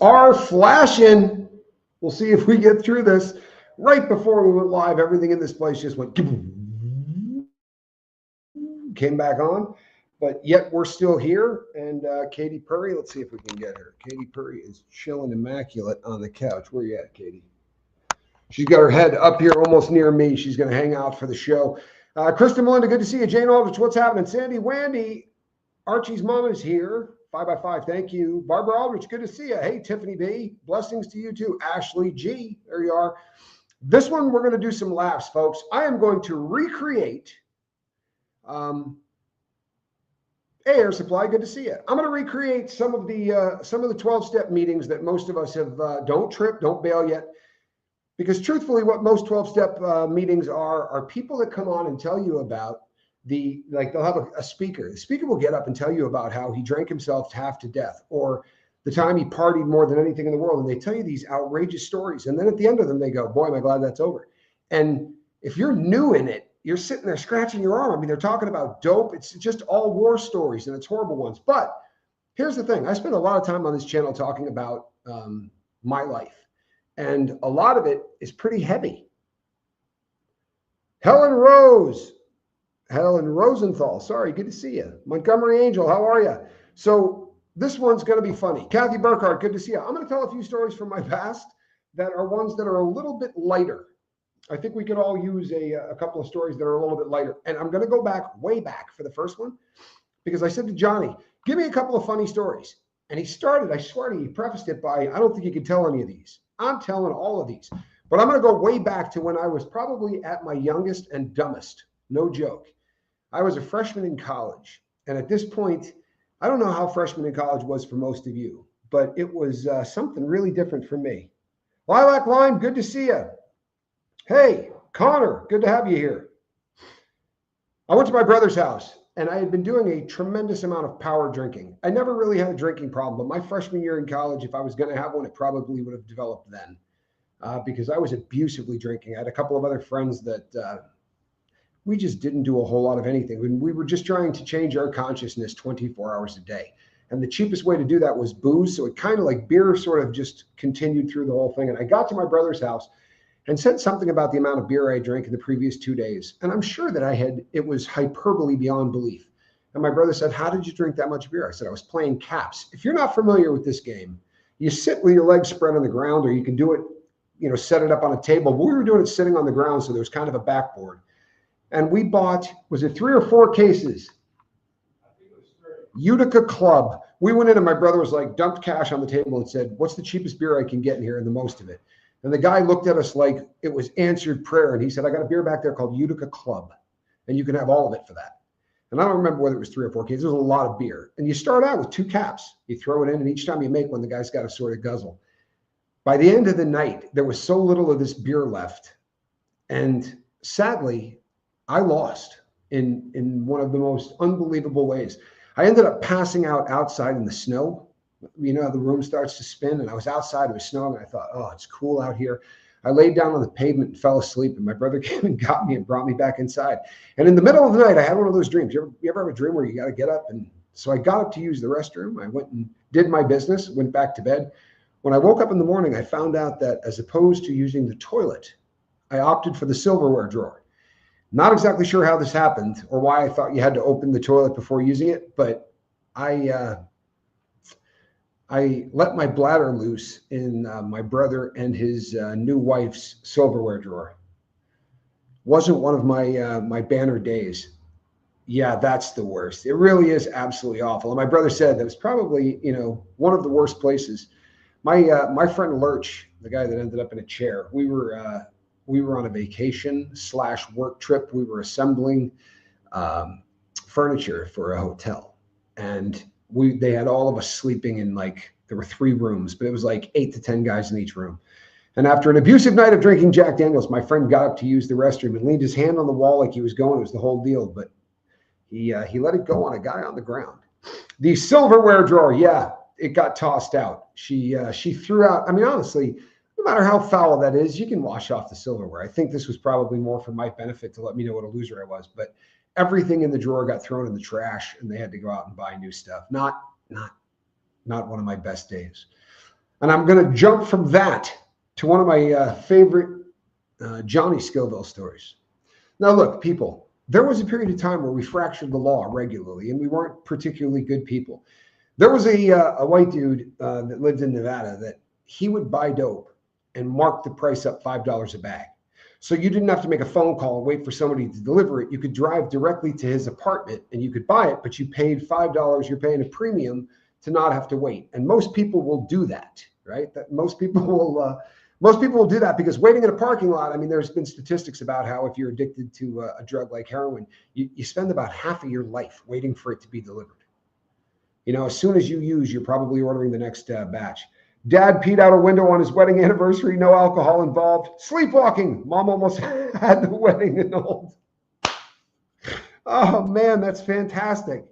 are flashing. We'll see if we get through this. Right before we went live, everything in this place just went, came back on, but yet we're still here. And Katy Perry, let's see if we can get her. Katy Perry is chilling immaculate on the couch. Where you at, Katy? She's got her head up here almost near me. She's going to hang out for the show. Kristen Melinda, good to see you. Jane Aldrich, what's happening? Sandy Wandy, Archie's mom is here. 5x5, thank you. Barbara Aldrich, good to see you. Hey, Tiffany B, blessings to you too. Ashley G, there you are. This one, we're going to do some laughs, folks. I am going to recreate Air Supply, good to see you. I'm going to recreate some of the 12-step meetings that most of us have. Don't trip, don't bail yet. Because truthfully, what most 12-step meetings are people that come on and tell you about they'll have a speaker. The speaker will get up and tell you about how he drank himself half to death, or the time he partied more than anything in the world. And they tell you these outrageous stories. And then at the end of them, they go, boy, am I glad that's over. And if you're new in it, you're sitting there scratching your arm. I mean, they're talking about dope. It's just all war stories, and it's horrible ones. But here's the thing. I spend a lot of time on this channel talking about my life. And a lot of it is pretty heavy. Helen Rosenthal, sorry, good to see you. Montgomery Angel, how are you? So this one's going to be funny. Kathy Burkhardt, good to see you. I'm going to tell a few stories from my past that are ones that are a little bit lighter. I think we could all use a couple of stories that are a little bit lighter. And I'm going to go back, way back for the first one, because I said to Johnny, give me a couple of funny stories. And he started, I swear to you, he prefaced it by, I don't think you can tell any of these. I'm telling all of these. But I'm going to go way back to when I was probably at my youngest and dumbest. No joke. I was a freshman in college. And at this point, I don't know how freshman in college was for most of you, but it was something really different for me. Lilac Lime, good to see you. Hey, Connor, good to have you here. I went to my brother's house, and I had been doing a tremendous amount of power drinking. I never really had a drinking problem, but my freshman year in college, if I was going to have one, it probably would have developed then because I was abusively drinking. I had a couple of other friends that we just didn't do a whole lot of anything. We were just trying to change our consciousness 24 hours a day. And the cheapest way to do that was booze. So it kind of like beer sort of just continued through the whole thing. And I got to my brother's house and said something about the amount of beer I drank in the previous 2 days. And I'm sure that it was hyperbole beyond belief. And my brother said, how did you drink that much beer? I said, I was playing caps. If you're not familiar with this game, you sit with your legs spread on the ground, or you can do it, set it up on a table. But we were doing it sitting on the ground, so there was kind of a backboard. And we bought, was it 3 or 4 cases? I think it was 3. Utica Club. We went in and my brother was like, dumped cash on the table and said, what's the cheapest beer I can get in here and the most of it? And the guy looked at us like it was answered prayer. And he said, I got a beer back there called Utica Club, and you can have all of it for that. And I don't remember whether it was 3 or 4 cases. It was a lot of beer. And you start out with 2 caps. You throw it in, and each time you make one, the guy's got to sort of guzzle. By the end of the night, there was so little of this beer left. And sadly, I lost in one of the most unbelievable ways. I ended up passing out outside in the snow. The room starts to spin, and I was outside, it was snowing, and I thought, oh, it's cool out here. I laid down on the pavement and fell asleep, and my brother came and got me and brought me back inside. And in the middle of the night, I had one of those dreams. You ever have a dream where you got to get up? And so I got up to use the restroom. I went and did my business, went back to bed. When I woke up in the morning, I found out that as opposed to using the toilet, I opted for the silverware drawer. Not exactly sure how this happened or why I thought you had to open the toilet before using it, but I let my bladder loose in my brother and his new wife's silverware drawer. Wasn't one of my banner days. Yeah, that's the worst. It really is absolutely awful. And my brother said that was probably, one of the worst places. My friend Lurch, the guy that ended up in a chair, we were on a vacation / work trip. We were assembling furniture for a hotel, and they had all of us sleeping in there were 3 rooms, but it was like 8 to 10 guys in each room. And after an abusive night of drinking Jack Daniels, my friend got up to use the restroom and leaned his hand on the wall like he was going. It was the whole deal, but he let it go on a guy on the ground. The silverware drawer, yeah, it got tossed out. She threw out. I mean, honestly, no matter how foul that is, you can wash off the silverware. I think this was probably more for my benefit to let me know what a loser I was. But everything in the drawer got thrown in the trash, and they had to go out and buy new stuff. Not one of my best days. And I'm going to jump from that to one of my favorite Johnny Skillville stories. Now, look, people, there was a period of time where we fractured the law regularly, and we weren't particularly good people. There was a white dude that lived in Nevada that he would buy dope and mark the price up $5 a bag. So you didn't have to make a phone call and wait for somebody to deliver it. You could drive directly to his apartment and you could buy it, but you paid $5. You're paying a premium to not have to wait. And most people will do that, right? That most people will do that because waiting in a parking lot, I mean, there's been statistics about how if you're addicted to a drug like heroin, you spend about half of your life waiting for it to be delivered. You know, as soon as you use, you're probably ordering the next batch. Dad peed out a window on his wedding anniversary, no alcohol involved. Sleepwalking. Mom almost had the wedding annulled. Oh, man, that's fantastic.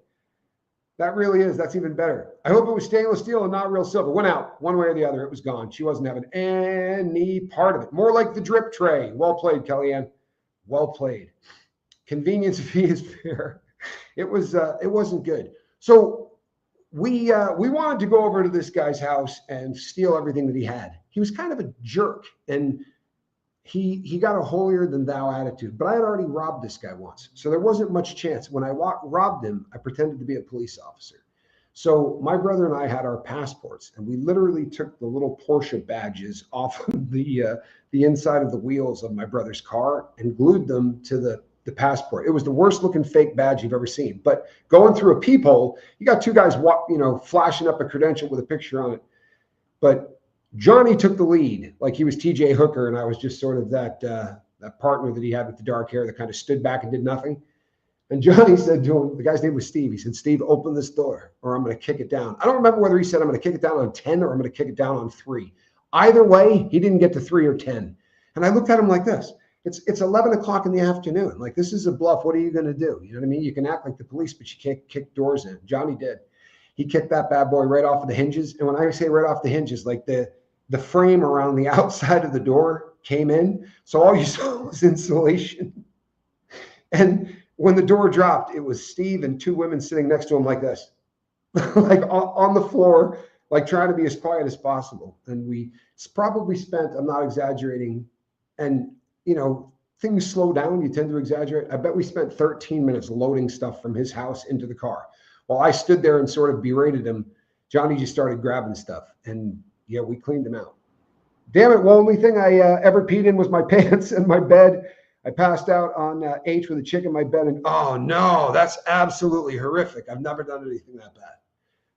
That really is. That's even better. I hope it was stainless steel and not real silver. Went out one way or the other. It was gone. She wasn't having any part of it. More like the drip tray. Well played, Kellyanne. Well played. Convenience fee is fair. It wasn't good. So we wanted to go over to this guy's house and steal everything that he had. He was kind of a jerk, and he got a holier than thou attitude. But I had already robbed this guy once, so there wasn't much chance. When I robbed him, I pretended to be a police officer. So my brother and I had our passports, and we literally took the little Porsche badges off of the inside of the wheels of my brother's car and glued them to the passport. It was the worst looking fake badge you've ever seen. But going through a peephole, you got two guys, flashing up a credential with a picture on it. But Johnny took the lead, like he was TJ Hooker, and I was just sort of that partner that he had with the dark hair that kind of stood back and did nothing. And Johnny said to him, the guy's name was Steve. He said, "Steve, open this door or I'm going to kick it down." I don't remember whether he said, "I'm going to kick it down on 10 or I'm going to kick it down on 3. Either way, he didn't get to 3 or 10. And I looked at him like this. It's 11 o'clock in the afternoon. Like, this is a bluff. What are you going to do? You know what I mean? You can act like the police, but you can't kick doors in. Johnny did. He kicked that bad boy right off of the hinges. And when I say right off the hinges, like the frame around the outside of the door came in. So all you saw was insulation. And when the door dropped, it was Steve and 2 women sitting next to him like this, like on the floor, like trying to be as quiet as possible. And we probably spent, I'm not exaggerating, and things slow down, you tend to exaggerate. I bet we spent 13 minutes loading stuff from his house into the car. While I stood there and sort of berated him, Johnny just started grabbing stuff. And yeah, we cleaned him out. Damn it, the only thing I ever peed in was my pants and my bed. I passed out on H with a chick in my bed, and oh no, that's absolutely horrific. I've never done anything that bad.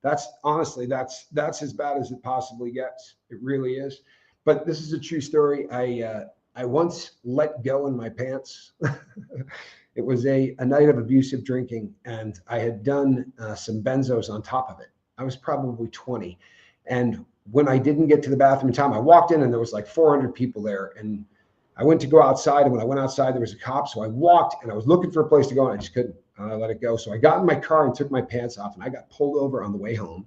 That's honestly, that's as bad as it possibly gets. It really is. But this is a true story. I once let go in my pants. It was a night of abusive drinking, and I had done some benzos on top of it. I was probably 20. And when I didn't get to the bathroom in time, I walked in and there was like 400 people there. And I went to go outside. And when I went outside, there was a cop. So I walked and I was looking for a place to go and I just couldn't let it go. So I got in my car and took my pants off, and I got pulled over on the way home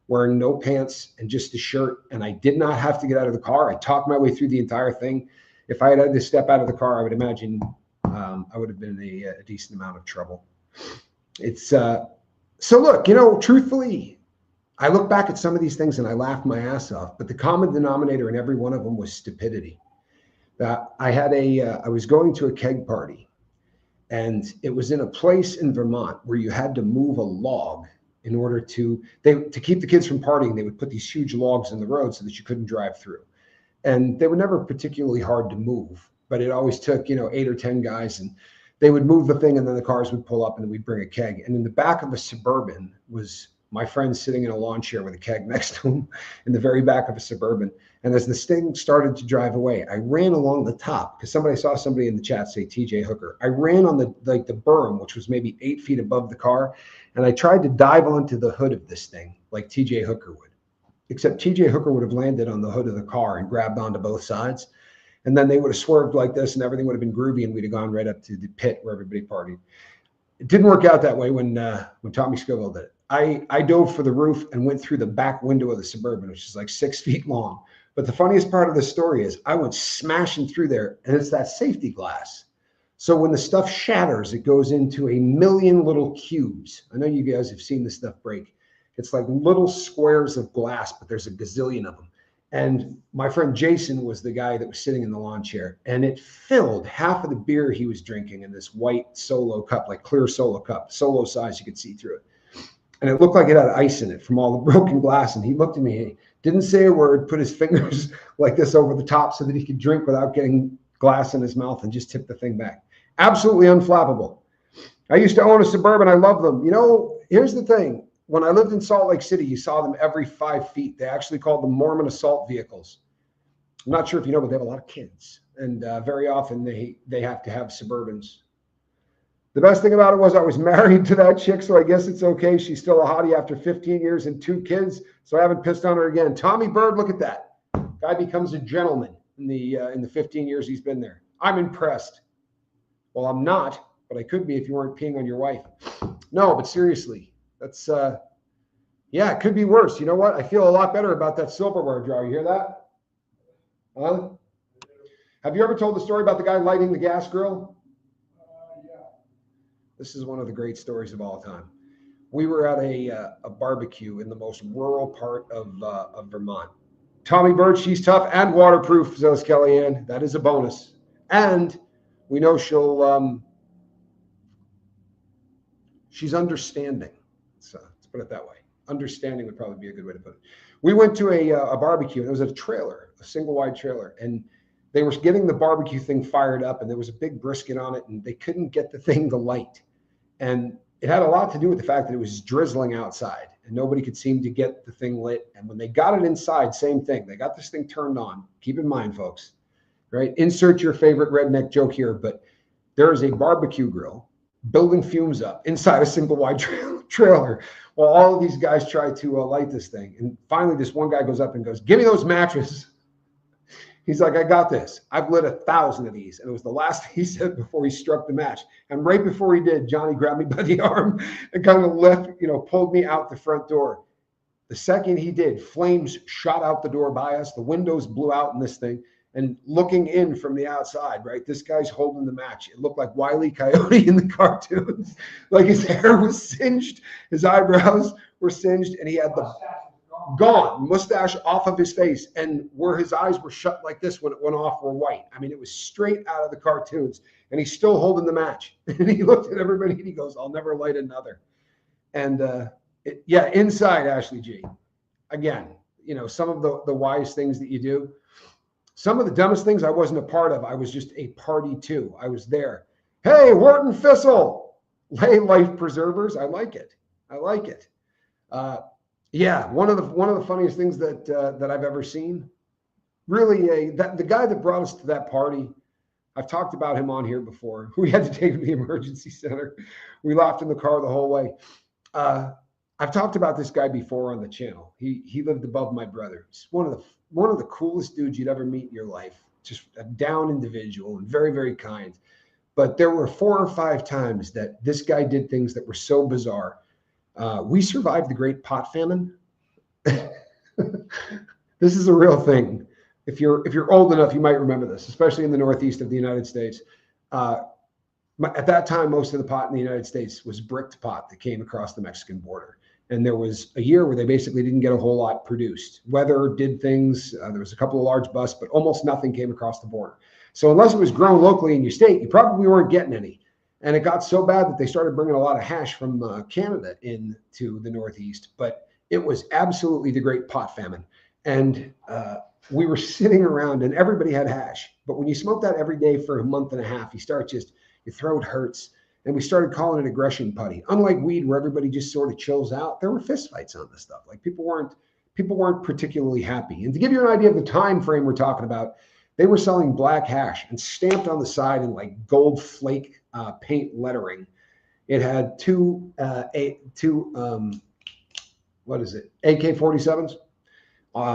wearing no pants and just a shirt. And I did not have to get out of the car. I talked my way through the entire thing. If I had to step out of the car, I would imagine I would have been in a decent amount of trouble. It's so look, truthfully, I look back at some of these things and I laugh my ass off, but the common denominator in every one of them was stupidity. I was going to a keg party, and it was in a place in Vermont where you had to move a log in order to keep the kids from partying. They would put these huge logs in the road so that you couldn't drive through. And they were never particularly hard to move, but it always took, 8 or 10 guys, and they would move the thing and then the cars would pull up and then we'd bring a keg. And in the back of a Suburban was my friend sitting in a lawn chair with a keg next to him in the very back of a Suburban. And as this thing started to drive away, I ran along the top because I saw somebody in the chat say TJ Hooker. I ran on the berm, which was maybe 8 feet above the car. And I tried to dive onto the hood of this thing like TJ Hooker would. Except TJ Hooker would have landed on the hood of the car and grabbed onto both sides. And then they would have swerved like this and everything would have been groovy and we'd have gone right up to the pit where everybody partied. It didn't work out that way when Tommy Skillville did it. I dove for the roof and went through the back window of the Suburban, which is like 6 feet long. But the funniest part of the story is I went smashing through there, and it's that safety glass. So when the stuff shatters, it goes into a million little cubes. I know you guys have seen this stuff break. It's like little squares of glass, but there's a gazillion of them. And my friend Jason was the guy that was sitting in the lawn chair, and it filled half of the beer he was drinking in this white solo cup, like clear solo cup, solo size, you could see through it. And it looked like it had ice in it from all the broken glass. And he looked at me, didn't say a word, put his fingers like this over the top so that he could drink without getting glass in his mouth, and just tipped the thing back. Absolutely unflappable. I used to own a Suburban. I love them. You know, here's the thing. When I lived in Salt Lake City, you saw them every 5 feet. They actually called them Mormon assault vehicles. I'm not sure if you know, but they have a lot of kids. And very often they have to have Suburbans. The best thing about it was I was married to that chick, so I guess it's okay. She's still a hottie after 15 years and 2 kids, so I haven't pissed on her again. Tommy Bird, look at that. Guy becomes a gentleman in the 15 years he's been there. I'm impressed. Well, I'm not, but I could be if you weren't peeing on your wife. No, but seriously. That's, yeah, it could be worse. You know what? I feel a lot better about that silverware jar. You hear that? Huh? Have you ever told the story about the guy lighting the gas grill? Yeah. This is one of the great stories of all time. We were at a barbecue in the most rural part of Vermont. Tommy Bird, she's tough and waterproof, says Kellyanne. That is a bonus. And we know she's understanding. So let's put it that way. Understanding would probably be a good way to put it. We went to a barbecue, and it was a trailer, a single wide trailer, and they were getting the barbecue thing fired up, and there was a big brisket on it, and they couldn't get the thing to light. And it had a lot to do with the fact that it was drizzling outside, and nobody could seem to get the thing lit. And when they got it inside, same thing. They got this thing turned on. Keep in mind, folks, right? Insert your favorite redneck joke here, but there is a barbecue grill building fumes up inside a single wide trailer while all of these guys try to light this thing. And finally, this one guy goes up and goes, "Give me those mattresses." He's like, "I got this. I've lit 1,000 of these." And it was the last he said before he struck the match. And right before he did, Johnny grabbed me by the arm and kind of pulled me out the front door. The second he did, flames shot out the door by us. The windows blew out in this thing. And looking in from the outside, right, this guy's holding the match. It looked like Wile E. Coyote in the cartoons. Like his hair was singed, his eyebrows were singed, and he had the mustache off of his face. And where his eyes were shut like this when it went off were white. I mean, it was straight out of the cartoons. And he's still holding the match. And he looked at everybody and he goes, "I'll never light another." And inside, Ashley G. Again, some of the wise things that you do. Some of the dumbest things I wasn't a part of. I was just a party to. I was there. Hey, Wharton Thistle, lay life preservers. I like it. One of the funniest things that I've ever seen. Really, the guy that brought us to that party. I've talked about him on here before. We had to take him to the emergency center. We laughed in the car the whole way. I've talked about this guy before on the channel. He lived above my brother. He's one of the coolest dudes you'd ever meet in your life. Just a down individual and very, very kind. But there were 4 or 5 times that this guy did things that were so bizarre. We survived the Great Pot Famine. This is a real thing. If you're old enough, you might remember this, especially in the Northeast of the United States. At that time, most of the pot in the United States was bricked pot that came across the Mexican border. And there was a year where they basically didn't get a whole lot produced. Weather did things. There was a couple of large busts, but almost nothing came across the border. So unless it was grown locally in your state, you probably weren't getting any. And it got so bad that they started bringing a lot of hash from Canada into the Northeast. But it was absolutely the Great Pot Famine. And we were sitting around and everybody had hash. But when you smoke that every day for a month and a half, your throat hurts. And we started calling it aggression putty. Unlike weed, where everybody just sort of chills out, there were fistfights on this stuff. Like people weren't particularly happy. And to give you an idea of the time frame we're talking about, they were selling black hash and stamped on the side in like gold flake paint lettering. It had two AK-47s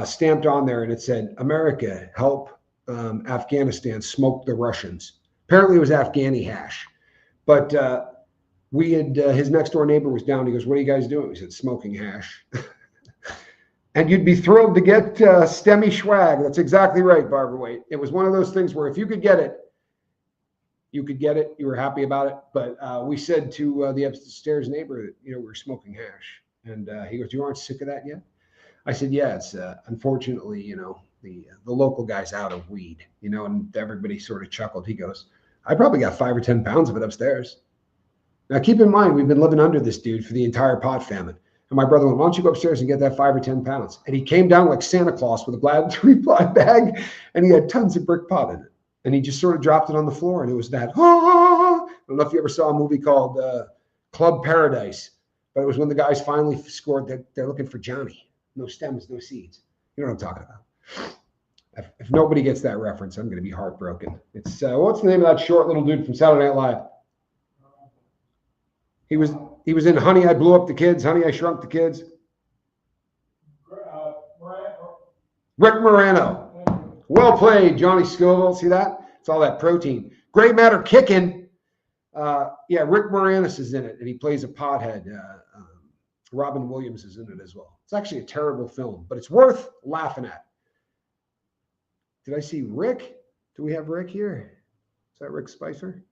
stamped on there, and it said, "America, help Afghanistan smoke the Russians." Apparently, it was Afghani hash. But we had his next door neighbor was down. He goes, "What are you guys doing?" We said, "Smoking hash." And you'd be thrilled to get STEMI swag. That's exactly right, Barbara Waite. It was one of those things where if you could get it, you could get it. You were happy about it. But we said to the upstairs neighbor that we were smoking hash, and he goes, "You aren't sick of that yet?" I said, yeah, it's unfortunately, the local guy's out of weed, and everybody sort of chuckled. He goes, I probably got 5 or 10 pounds of it upstairs. Now, keep in mind, we've been living under this dude for the entire pot famine. And my brother went, why don't you go upstairs and get that 5 or 10 pounds? And he came down like Santa Claus with a 3-ply bag, and he had tons of brick pot in it. And he just sort of dropped it on the floor, and it was that, I don't know if you ever saw a movie called Club Paradise, but it was when the guys finally scored that they're looking for Johnny. No stems, no seeds. You know what I'm talking about. If nobody gets that reference, I'm going to be heartbroken. It's what's the name of that short little dude from Saturday Night Live? He was in Honey, I Blew Up the Kids, Honey, I Shrunk the Kids. Rick Moreno. Well played, Johnny Skillville. See that? It's all that protein. Gray Matter kicking. Yeah, Rick Moranis is in it, and he plays a pothead. Robin Williams is in it as well. It's actually a terrible film, but it's worth laughing at. Did I see Rick? Do we have Rick here? Is that Rick Spicer?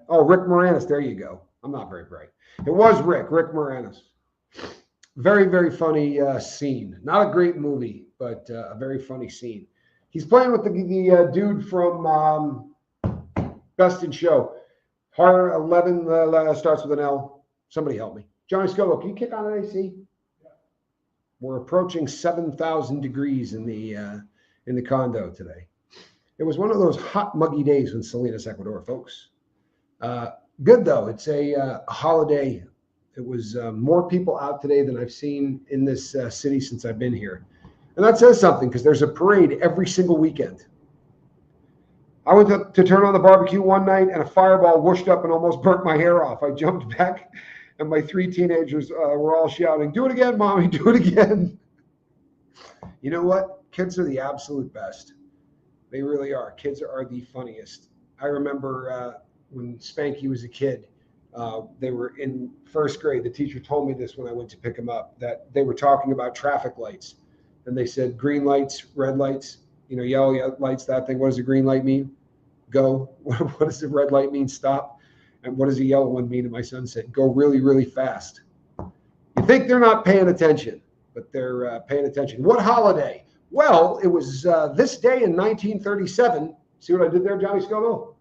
Oh, Rick Moranis. There you go. I'm not very bright. It was Rick Moranis. Very, very funny scene. Not a great movie, but a very funny scene. He's playing with the dude from Best in Show. Horror 11 starts with an L. Somebody help me. Johnny Scoville, can you kick on an AC? Yeah. We're approaching 7,000 degrees in the condo today. It was one of those hot, muggy days in Salinas, Ecuador, folks. Good, though. It's a holiday. It was more people out today than I've seen in this city since I've been here. And that says something, because there's a parade every single weekend. I went to turn on the barbecue one night, and a fireball whooshed up and almost burnt my hair off. I jumped back, and my 3 teenagers were all shouting, "Do it again, Mommy, do it again." You know what? Kids are the absolute best. They really are. Kids are the funniest. I remember when Spanky was a kid, they were in 1st grade. The teacher told me this when I went to pick him up, that they were talking about traffic lights. And they said green lights, red lights, yellow lights, that thing. What does a green light mean? Go. What does the red light mean? Stop. And what does the yellow one mean? And my son said, go really, really fast. You think they're not paying attention, but they're paying attention. What holiday? Well, it was this day in 1937. See what I did there, Johnny Scoville?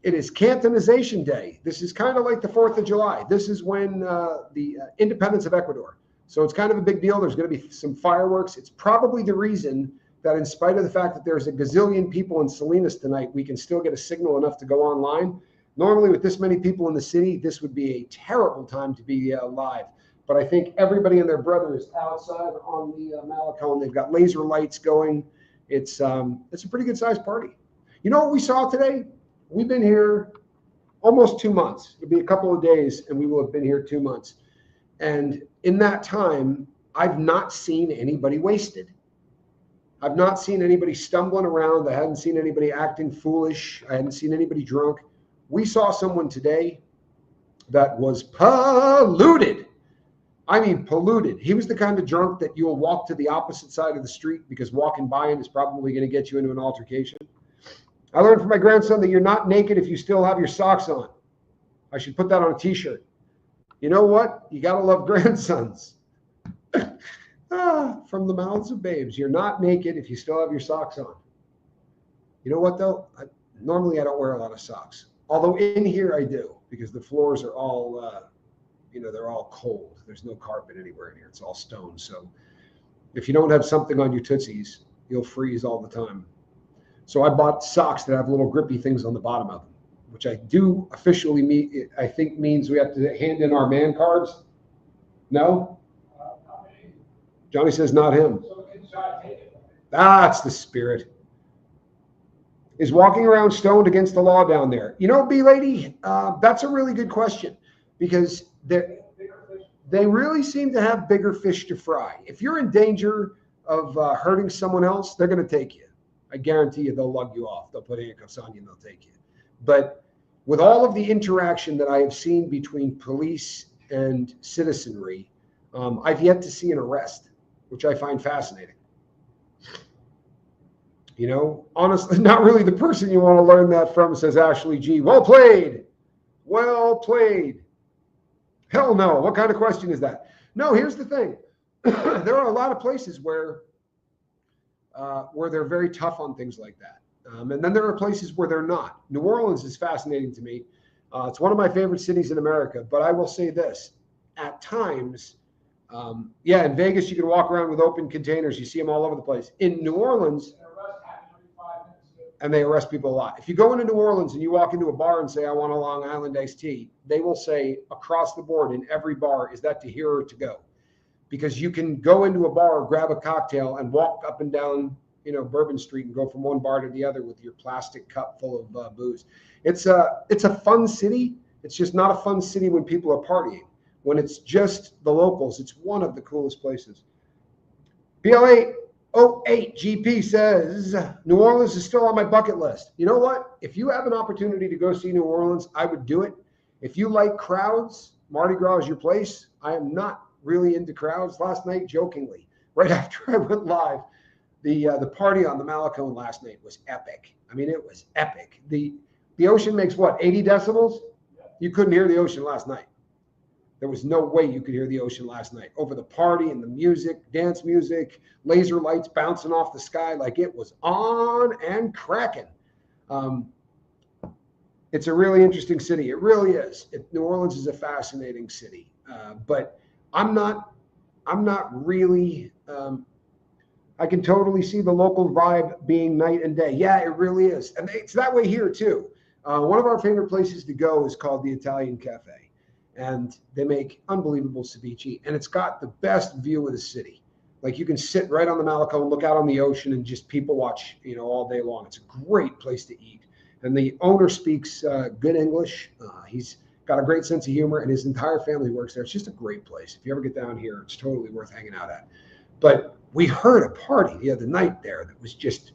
It is Cantonization Day. This is kind of like the 4th of July. This is when the independence of Ecuador. So it's kind of a big deal. There's going to be some fireworks. It's probably the reason that in spite of the fact that there's a gazillion people in Salinas tonight, we can still get a signal enough to go online. Normally with this many people in the city, this would be a terrible time to be live. But I think everybody and their brother is outside on the Malecon. They've got laser lights going. It's a pretty good sized party. You know what we saw today? We've been here almost 2 months. It'll be a couple of days and we will have been here 2 months. And in that time, I've not seen anybody wasted. I've not seen anybody stumbling around. I hadn't seen anybody acting foolish. I hadn't seen anybody drunk. We saw someone today that was polluted. I mean, polluted. He was the kind of drunk that you'll walk to the opposite side of the street because walking by him is probably going to get you into an altercation. I learned from my grandson that you're not naked if you still have your socks on. I should put that on a t-shirt. You know what? You got to love grandsons. From the mouths of babes. You're not naked if you still have your socks on. You know what, though? Normally, I don't wear a lot of socks. Although in here, I do, because the floors are all, they're all cold. There's no carpet anywhere in here. It's all stone. So if you don't have something on your tootsies, you'll freeze all the time. So I bought socks that have little grippy things on the bottom of them, which I do officially I think means we have to hand in our man cards. No? Johnny says not him. That's the spirit. Is walking around stoned against the law down there? You know, B-Lady, that's a really good question because they really seem to have bigger fish to fry. If you're in danger of hurting someone else, they're going to take you. I guarantee you they'll lug you off. They'll put handcuffs on you and they'll take you. But with all of the interaction that I have seen between police and citizenry, I've yet to see an arrest, which I find fascinating. You know, honestly, not really the person you want to learn that from, says Ashley G. Well played. Well played. Hell no. What kind of question is that? No, here's the thing. there are a lot of places where they're very tough on things like that. And then there are places where they're not. New Orleans is fascinating to me. It's one of my favorite cities in America, but I will say this, at times, in Vegas, you can walk around with open containers. You see them all over the place. In New Orleans, and they arrest people a lot. If you go into New Orleans and you walk into a bar and say, I want a Long Island iced tea, they will say across the board in every bar, is that to here or to go? Because you can go into a bar, grab a cocktail, and walk up and down, Bourbon Street and go from one bar to the other with your plastic cup full of booze. It's a fun city. It's just not a fun city when people are partying. When it's just the locals, it's one of the coolest places. PLA08GP says, New Orleans is still on my bucket list. You know what? If you have an opportunity to go see New Orleans, I would do it. If you like crowds, Mardi Gras is your place. I am not really into crowds. Last night, jokingly, right after I went live, the party on the Malecone last night was epic. I mean, it was epic. The ocean makes what, 80 decibels? You couldn't hear the ocean last night. There was no way you could hear the ocean last night over the party and the music, dance music, laser lights bouncing off the sky. Like, it was on and cracking. It's a really interesting city. It really is. New Orleans is a fascinating city. But I'm not really, I can totally see the local vibe being night and day. Yeah, it really is. And it's that way here too. One of our favorite places to go is called the Italian Cafe. And they make unbelievable ceviche. And it's got the best view of the city. Like, you can sit right on the Malecone, look out on the ocean, and just people watch, all day long. It's a great place to eat. And the owner speaks good English. He's got a great sense of humor, and his entire family works there. It's just a great place. If you ever get down here, it's totally worth hanging out at. But we heard a party the other night there that was just,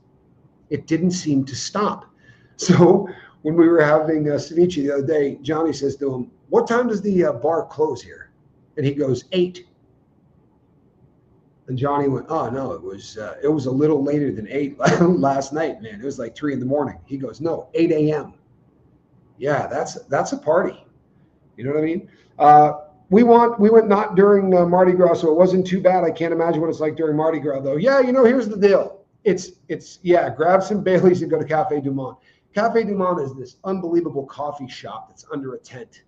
it didn't seem to stop. So when we were having ceviche the other day, Johnny says to him, what time does the bar close here? And he goes, 8. And Johnny went, oh, no, it was a little later than 8 last night, man. It was like 3 a.m. He goes, no, 8 a.m. Yeah, that's a party. You know what I mean? We went not during Mardi Gras, so it wasn't too bad. I can't imagine what it's like during Mardi Gras, though. Yeah, here's the deal. Grab some Baileys and go to Cafe Du Monde. Cafe Du Monde is this unbelievable coffee shop that's under a tent.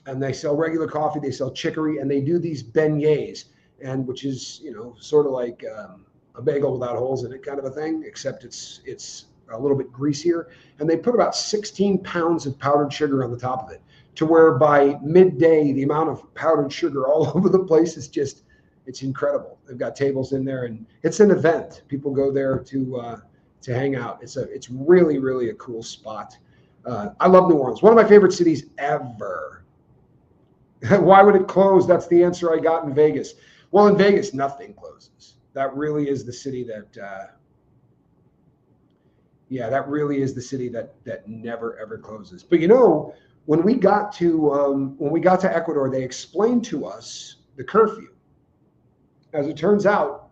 And they sell regular coffee, they sell chicory, and they do these beignets, and which is, sort of like a bagel without holes in it kind of a thing, except it's a little bit greasier. And they put about 16 pounds of powdered sugar on the top of it, to where by midday, the amount of powdered sugar all over the place is just, it's incredible. They've got tables in there, and it's an event. People go there to hang out. It's really, really a cool spot. I love New Orleans. One of my favorite cities ever. Why would it close? That's the answer I got in Vegas. Well, in Vegas, nothing closes. That really is the city that never ever closes. But when we got to Ecuador, they explained to us the curfew. As it turns out,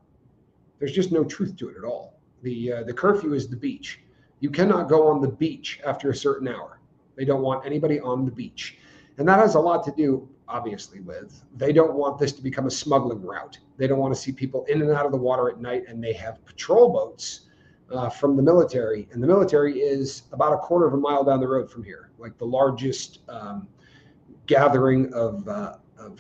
there's just no truth to it at all. The curfew is the beach. You cannot go on the beach after a certain hour. They don't want anybody on the beach. And that has a lot to do, obviously, with they don't want this to become a smuggling route. They don't want to see people in and out of the water at night, and they have patrol boats from the military. And the military is about a quarter of a mile down the road from here, like the largest gathering of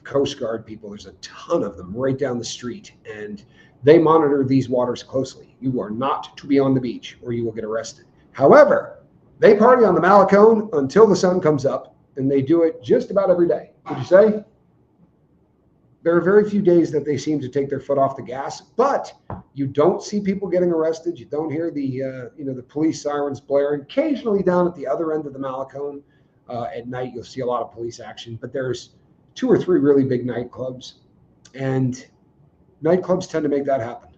Coast Guard people. There's a ton of them right down the street, and they monitor these waters closely. You are not to be on the beach or you will get arrested. However, they party on the Malecone until the sun comes up, and they do it just about every day. Would you say? There are very few days that they seem to take their foot off the gas, but you don't see people getting arrested. You don't hear the police sirens blaring. Occasionally down at the other end of the Malecone at night, you'll see a lot of police action, but there's 2 or 3 really big nightclubs, and nightclubs tend to make that happen.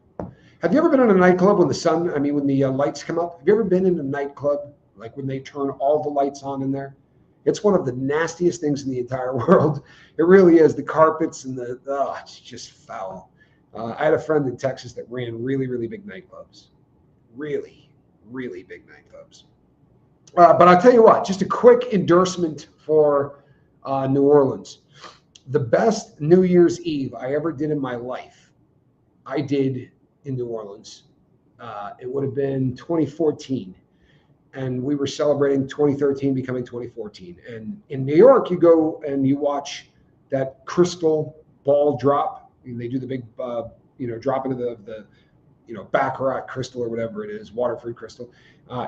Have you ever been in a nightclub when the lights come up? Have you ever been in a nightclub, like when they turn all the lights on in there? It's one of the nastiest things in the entire world. It really is. The carpets and it's just foul. I had a friend in Texas that ran really, really big nightclubs. Really, really big nightclubs. But I'll tell you what, just a quick endorsement for New Orleans. The best New Year's Eve I ever did in my life I did in New Orleans. It would have been 2014. And we were celebrating 2013 becoming 2014. And in New York, you go and you watch that crystal ball drop. And they do the big, drop into the Baccarat crystal or whatever it is, water-free crystal,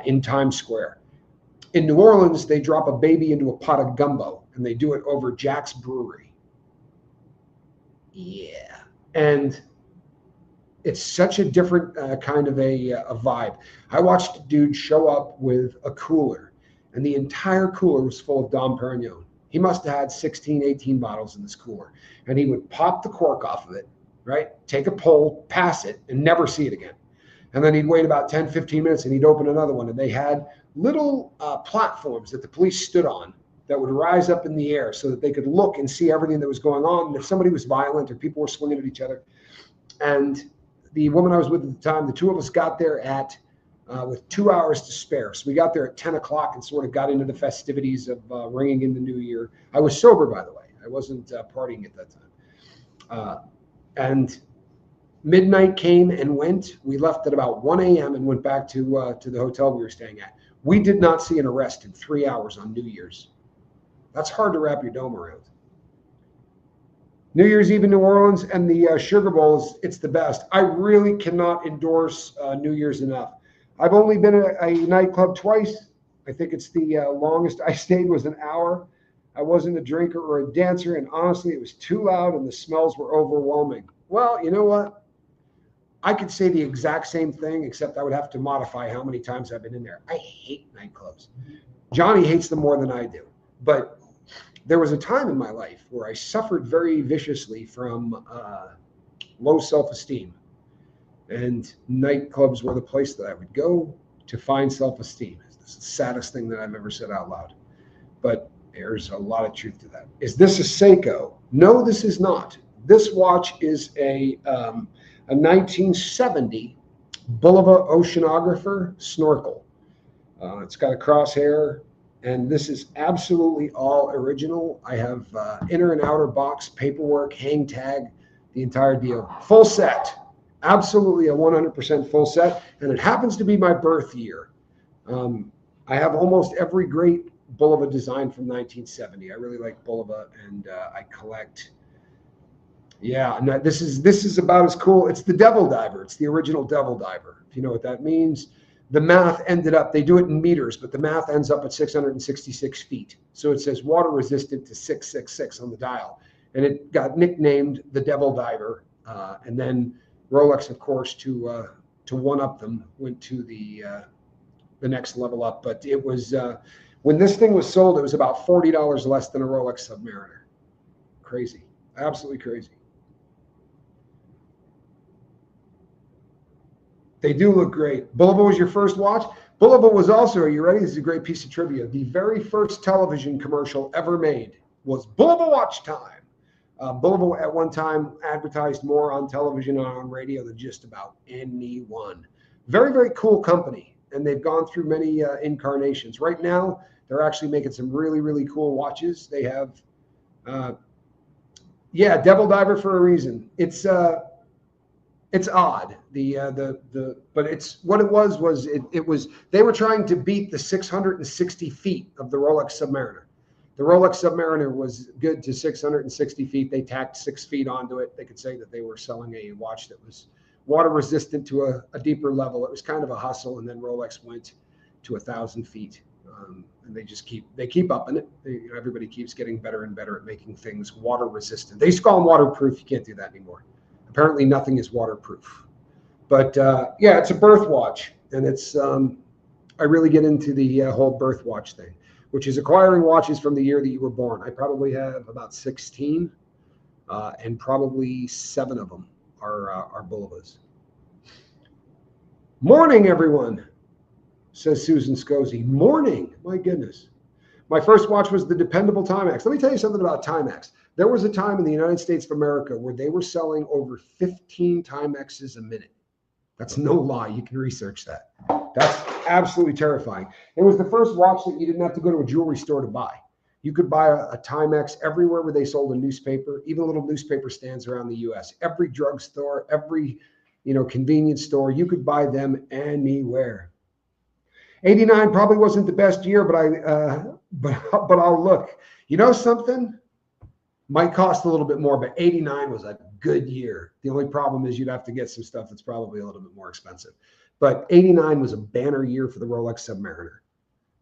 in Times Square. In New Orleans, they drop a baby into a pot of gumbo, and they do it over Jack's Brewery. Yeah. And it's such a different kind of a vibe. I watched a dude show up with a cooler, and the entire cooler was full of Dom Perignon. He must have had 16, 18 bottles in this cooler. And he would pop the cork off of it, right? Take a pull, pass it, and never see it again. And then he'd wait about 10, 15 minutes, and he'd open another one. And they had little platforms that the police stood on that would rise up in the air so that they could look and see everything that was going on. And if somebody was violent or people were swinging at each other. And the woman I was with at the time, the two of us got there with 2 hours to spare. So we got there at 10 o'clock and sort of got into the festivities of ringing in the new year. I was sober, by the way. I wasn't partying at that time. And midnight came and went. We left at about 1 a.m. and went back to the hotel we were staying at. We did not see an arrest in 3 hours on New Year's. That's hard to wrap your dome around. New Year's Eve in New Orleans and the Sugar Bowl, it's the best. I really cannot endorse New Year's enough. I've only been at a nightclub twice. I think it's the longest I stayed was an hour. I wasn't a drinker or a dancer, and honestly, it was too loud and the smells were overwhelming. Well, you know what? I could say the exact same thing, except I would have to modify how many times I've been in there. I hate nightclubs. Johnny hates them more than I do. But there was a time in my life where I suffered very viciously from low self-esteem. And nightclubs were the place that I would go to find self-esteem. It's the saddest thing that I've ever said out loud. But there's a lot of truth to that. Is this a Seiko? No, this is not. This watch is a 1970 Bulova Oceanographer snorkel. It's got a crosshair. And this is absolutely all original. I have inner and outer box, paperwork, hang tag, the entire deal. Full set. Absolutely a 100% full set. And it happens to be my birth year. I have almost every great Bulova design from 1970. I really like Bulova, and I collect. Yeah, and this is about as cool. It's the Devil Diver. It's the original Devil Diver, if you know what that means. The math ended up, they do it in meters, but the math ends up at 666 feet. So it says water resistant to 666 on the dial. And it got nicknamed the Devil Diver. And then Rolex, of course, to one up them, went to the next level up. But it was, when this thing was sold, it was about $40 less than a Rolex Submariner. Crazy. Absolutely crazy. They do look great. Bulova was your first watch. Bulova was also, are you ready? This is a great piece of trivia. The very first television commercial ever made was Bulova Watch Time. Bulova at one time advertised more on television and on radio than just about anyone. Very, very cool company. And they've gone through many incarnations. Right now, they're actually making some really, really cool watches. They have, Devil Diver for a reason. It's odd. But it's what it was it was they were trying to beat the 660 feet of the Rolex Submariner. The Rolex Submariner was good to 660 feet. They tacked 6 feet onto it. They could say that they were selling a watch that was water resistant to a deeper level. It was kind of a hustle, and then Rolex went to 1,000 feet. And they keep up in it. Everybody keeps getting better and better at making things water resistant. They used to call them waterproof. You can't do that anymore. Apparently nothing is waterproof. But it's a birth watch. And it's I really get into the whole birth watch thing, which is acquiring watches from the year that you were born. I probably have about 16, and probably 7 of them are Bulovas. Morning, everyone, says Susan Scozy. Morning. My goodness. My first watch was the dependable Timex. Let me tell you something about Timex. There was a time in the United States of America where they were selling over 15 Timexes a minute. That's no lie. You can research that. That's absolutely terrifying. It was the first watch that you didn't have to go to a jewelry store to buy. You could buy a Timex everywhere where they sold a newspaper, even little newspaper stands around the U.S. Every drugstore, every convenience store, you could buy them anywhere. 89 probably wasn't the best year, but I'll look. You know something? Might cost a little bit more, but 89 was a good year. The only problem is you'd have to get some stuff that's probably a little bit more expensive. But 89 was a banner year for the Rolex Submariner.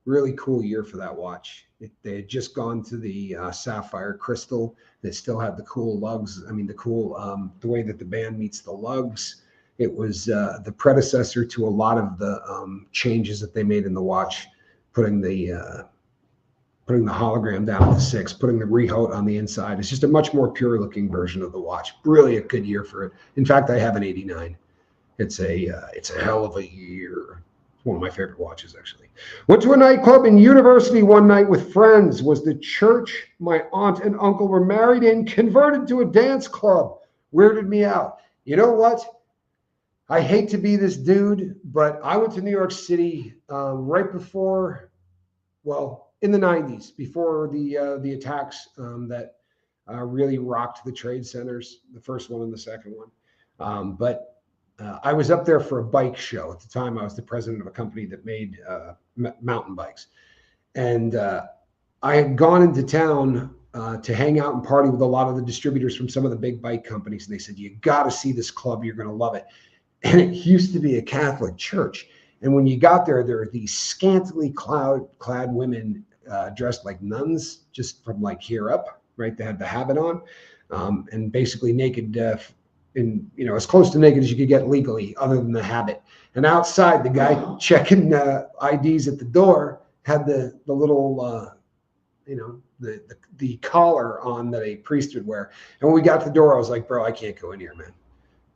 Really cool year for that watch. They had just gone to the sapphire crystal. They still had the cool lugs. I mean, the way that the band meets the lugs. It was the predecessor to a lot of the changes that they made in the watch, putting the hologram down at the 6, putting the rehaut on the inside. It's just a much more pure looking version of the watch. Really a good year for it. In fact, I have an 89. It's a hell of a year. It's one of my favorite watches, actually. Went to a nightclub in University one night with friends. Was the church my aunt and uncle were married in converted to a dance club. Weirded me out. You know what? I hate to be this dude, but I went to New York City right before, in the 90s, before the attacks that really rocked the trade centers, the first one and the second one. But I was up there for a bike show. At the time, I was the president of a company that made mountain bikes. And I had gone into town to hang out and party with a lot of the distributors from some of the big bike companies. And they said, you got to see this club. You're going to love it. And it used to be a Catholic church. And when you got there, there were these scantily clad women dressed like nuns, just from like here up, right? They had the habit on, and basically naked, as close to naked as you could get legally, other than the habit. And outside, the guy checking IDs at the door had the little, the collar on that a priest would wear. And when we got to the door, I was like, bro, I can't go in here, man.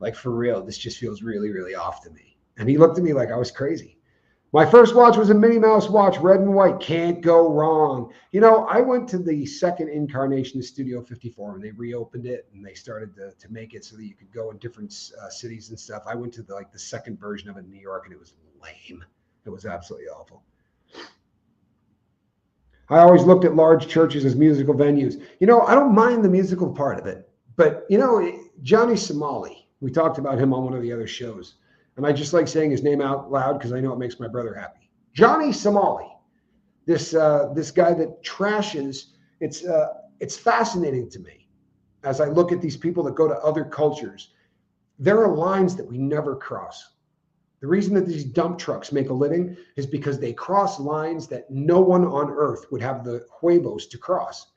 Like, for real, this just feels really, really off to me. And he looked at me like I was crazy. My first watch was a Minnie Mouse watch, red and white. Can't go wrong. I went to the second incarnation of Studio 54 when they reopened it and they started to make it so that you could go in different cities and stuff. I went to the second version of it in New York, and it was lame. It was absolutely awful. I always looked at large churches as musical venues. I don't mind the musical part of it, but Johnny Somali, we talked about him on one of the other shows. And I just like saying his name out loud because I know it makes my brother happy. Johnny Somali, this guy that trashes. It's fascinating to me as I look at these people that go to other cultures. There are lines that we never cross. The reason that these dump trucks make a living is because they cross lines that no one on earth would have the huevos to cross.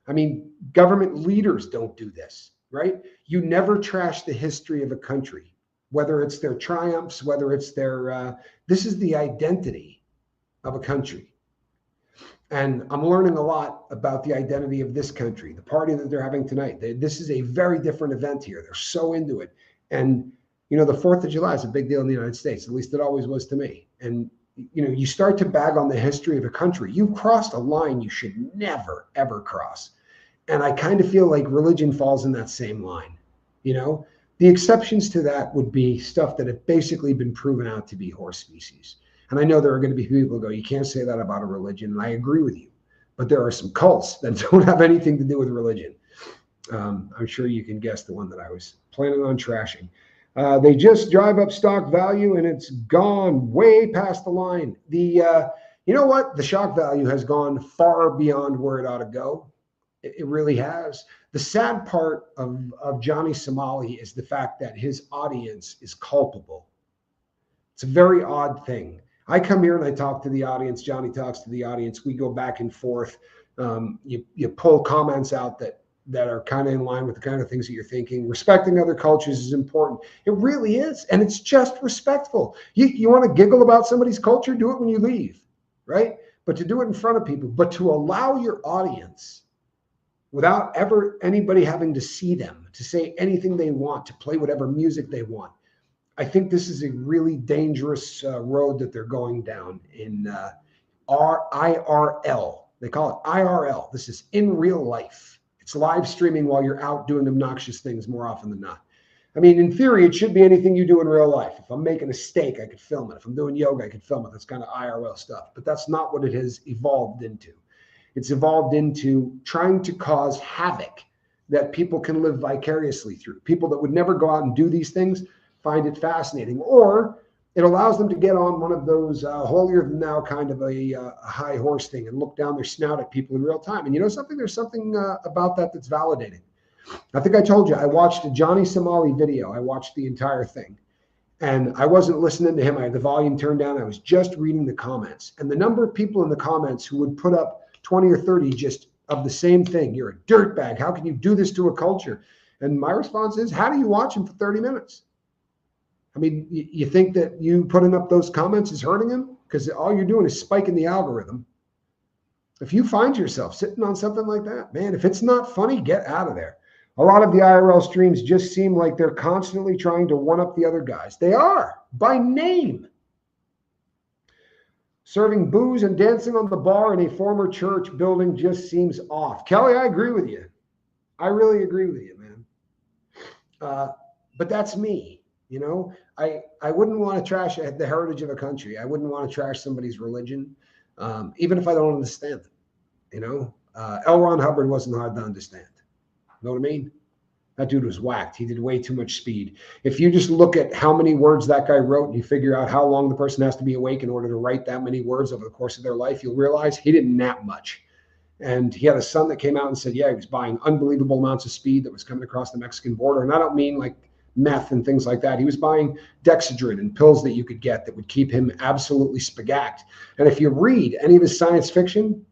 I mean, government leaders don't do this, right? You never trash the history of a country. Whether it's their triumphs, whether it's their, this is the identity of a country. And I'm learning a lot about the identity of this country, the party that they're having tonight. This is a very different event here. They're so into it. And, the 4th of July is a big deal in the United States. At least it always was to me. And, you start to bag on the history of a country. You've crossed a line you should never, ever cross. And I kind of feel like religion falls in that same line, The exceptions to that would be stuff that have basically been proven out to be horse species. And I know there are going to be people who go, you can't say that about a religion. And I agree with you. But there are some cults that don't have anything to do with religion. I'm sure you can guess the one that I was planning on trashing. They just drive up stock value and it's gone way past the line. You know what? The shock value has gone far beyond where it ought to go. It really has. The sad part of Johnny Somali is the fact that his audience is culpable. It's a very odd thing. I come here and I talk to the audience. Johnny talks to the audience. We go back and forth. You pull comments out that are kind of in line with the kind of things that you're thinking. Respecting other cultures is important. It really is. And it's just respectful. You want to giggle about somebody's culture? Do it when you leave, right? But to do it in front of people, but to allow your audience, without ever anybody having to see them, to say anything they want, to play whatever music they want. I think this is a really dangerous road that they're going down in IRL. They call it IRL. This is in real life. It's live streaming while you're out doing obnoxious things more often than not. I mean, in theory, it should be anything you do in real life. If I'm making a steak, I could film it. If I'm doing yoga, I could film it. That's kind of IRL stuff. But that's not what it has evolved into. It's evolved into trying to cause havoc that people can live vicariously through. People that would never go out and do these things find it fascinating, or it allows them to get on one of those holier than thou kind of a high horse thing and look down their snout at people in real time. And you know something? There's something about that that's validating. I think I told you, I watched a Johnny Somali video. I watched the entire thing. And I wasn't listening to him. I had the volume turned down. I was just reading the comments. And the number of people in the comments who would put up 20 or 30 just of the same thing. You're a dirtbag. How can you do this to a culture? And my response is, how do you watch him for 30 minutes? I mean, you think that you putting up those comments is hurting him? Because all you're doing is spiking the algorithm. If you find yourself sitting on something like that, man, if it's not funny, get out of there. A lot of the IRL streams just seem like they're constantly trying to one-up the other guys. They are, by name. Serving booze and dancing on the bar in a former church building just seems off. Kelly, I agree with you. I really agree with you, man. But that's me. You know, I wouldn't want to trash the heritage of a country. I wouldn't want to trash somebody's religion, even if I don't understand it. You know, L. Ron Hubbard wasn't hard to understand. You know what I mean? That dude was whacked. He did way too much speed. If you just look at how many words that guy wrote and you figure out how long the person has to be awake in order to write that many words over the course of their life, you'll realize he didn't nap much. And he had a son that came out and said, yeah, he was buying unbelievable amounts of speed that was coming across the Mexican border. And I don't mean like meth and things like that. He was buying Dexedrine and pills that you could get that would keep him absolutely spagacked. And if you read any of his science fiction,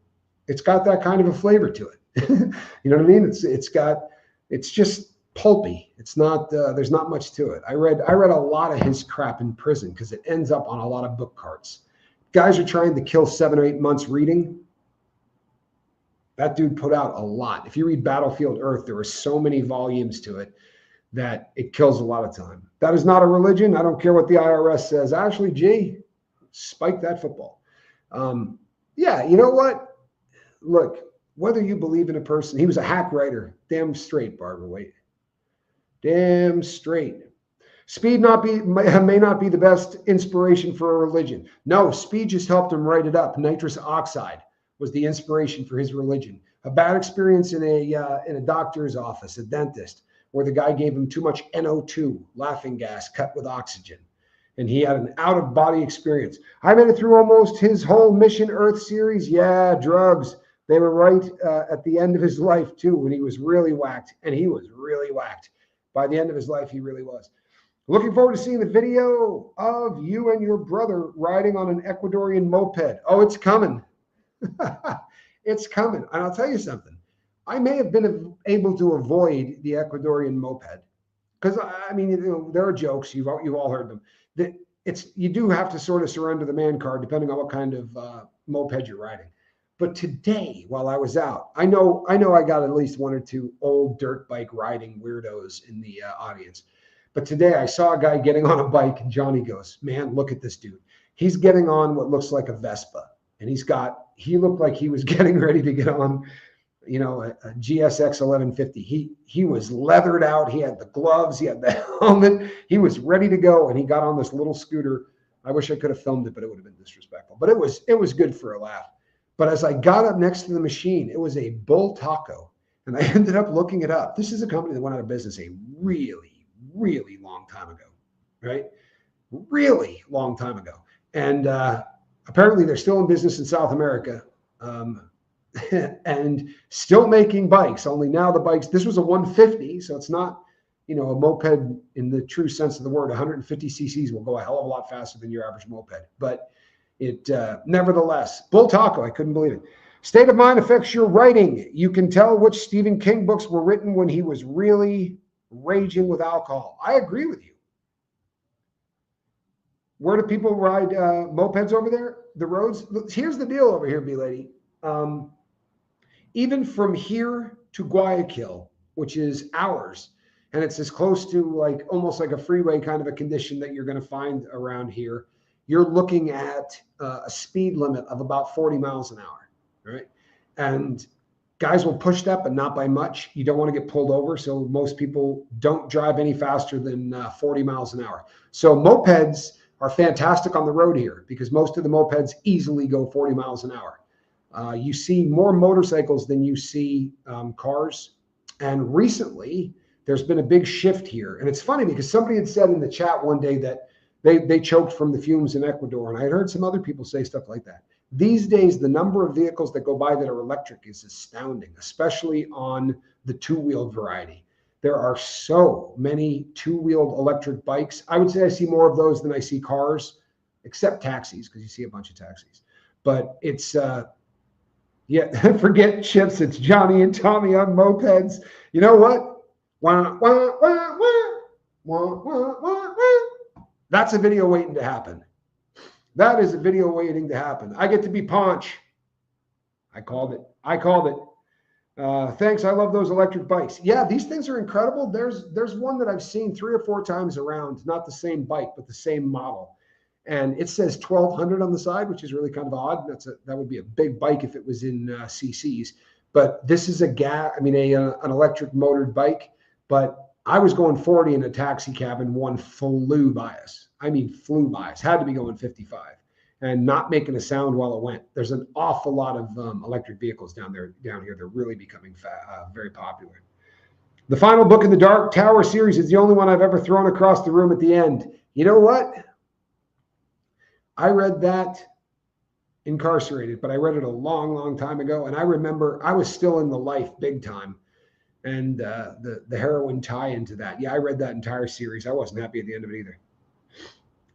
it's got that kind of a flavor to it. You know what I mean? It's just pulpy. It's not, there's not much to it. I read a lot of his crap in prison because it ends up on a lot of book carts. Guys are trying to kill 7 or 8 months reading. That dude put out a lot. If you read Battlefield Earth, there are so many volumes to it that it kills a lot of time. That is not a religion. I don't care what the IRS says. Ashley G, spike that football. Yeah, you know what? Look, whether you believe in a person, he was a hack writer. Damn straight, Barbara White. Damn straight. Speed may not be the best inspiration for a religion. No, speed just helped him write it up. Nitrous oxide was the inspiration for his religion. A bad experience in a doctor's office, a dentist, where the guy gave him too much NO2, laughing gas, cut with oxygen. And he had an out-of-body experience. I made it through almost his whole Mission Earth series. Yeah, drugs. They were right at the end of his life, too, when he was really whacked. And he was really whacked. By the end of his life, he really was. Looking forward to seeing the video of you and your brother riding on an Ecuadorian moped. Oh, it's coming. It's coming. And I'll tell you something. I may have been able to avoid the Ecuadorian moped because, I mean, you know, there are jokes. You've all heard them. That you do have to sort of surrender the man card depending on what kind of moped you're riding. But today, while I was out, I know I got at least 1 or 2 old dirt bike riding weirdos in the audience. But today I saw a guy getting on a bike and Johnny goes, man, look at this dude. He's getting on what looks like a Vespa. And he looked like he was getting ready to get on, you know, a GSX 1150. He was leathered out. He had the gloves. He had the helmet. He was ready to go. And he got on this little scooter. I wish I could have filmed it, but it would have been disrespectful. But it was good for a laugh. But as I got up next to the machine, it was a Bull Taco. And I ended up looking it up. This is a company that went out of business a really, really long time ago, right? Really long time ago. And apparently they're still in business in South America. And still making bikes, only now the bikes, this was a 150, so it's not, you know, a moped in the true sense of the word. 150 cc's will go a hell of a lot faster than your average moped, but it nevertheless, Bull Taco, I couldn't believe it. State of mind affects your writing. You can tell which Stephen King books were written when he was really raging with alcohol. I agree with you. Where do people ride mopeds over there? The roads. Here's the deal over here, B-Lady. Even from here to Guayaquil, which is hours, and it's as close to like almost like a freeway kind of a condition that you're going to find around here, you're looking at a speed limit of about 40 miles an hour, right? And guys will push that, but not by much. You don't want to get pulled over, so most people don't drive any faster than 40 miles an hour. So mopeds are fantastic on the road here because most of the mopeds easily go 40 miles an hour. You see more motorcycles than you see cars. And recently, there's been a big shift here. And it's funny because somebody had said in the chat one day that they choked from the fumes in Ecuador. And I heard some other people say stuff like that. These days, the number of vehicles that go by that are electric is astounding, especially on the two-wheeled variety. There are so many two-wheeled electric bikes. I would say I see more of those than I see cars, except taxis, because you see a bunch of taxis. But it's, yeah, forget chips. It's Johnny and Tommy on mopeds. You know what? Wah, wah, wah, wah, wah, wah, wah, wah. That's a video waiting to happen. That is a video waiting to happen. I get to be Paunch. I called it. I called it. Thanks. I love those electric bikes. Yeah, these things are incredible. There's one that I've seen 3 or 4 times around, not the same bike, but the same model. And it says 1200 on the side, which is really kind of odd. That would be a big bike if it was in CCs. But this is an electric motored bike. But I was going 40 in a taxi cab and one flew by us. I mean, flew by us. Had to be going 55 and not making a sound while it went. There's an awful lot of electric vehicles down here. They're really becoming very popular. The final book in the Dark Tower series is the only one I've ever thrown across the room at the end. You know what? I read that incarcerated, but I read it a long, long time ago. And I remember I was still in the life big time. And the heroin tie into that. Yeah, I read that entire series. I wasn't happy at the end of it either.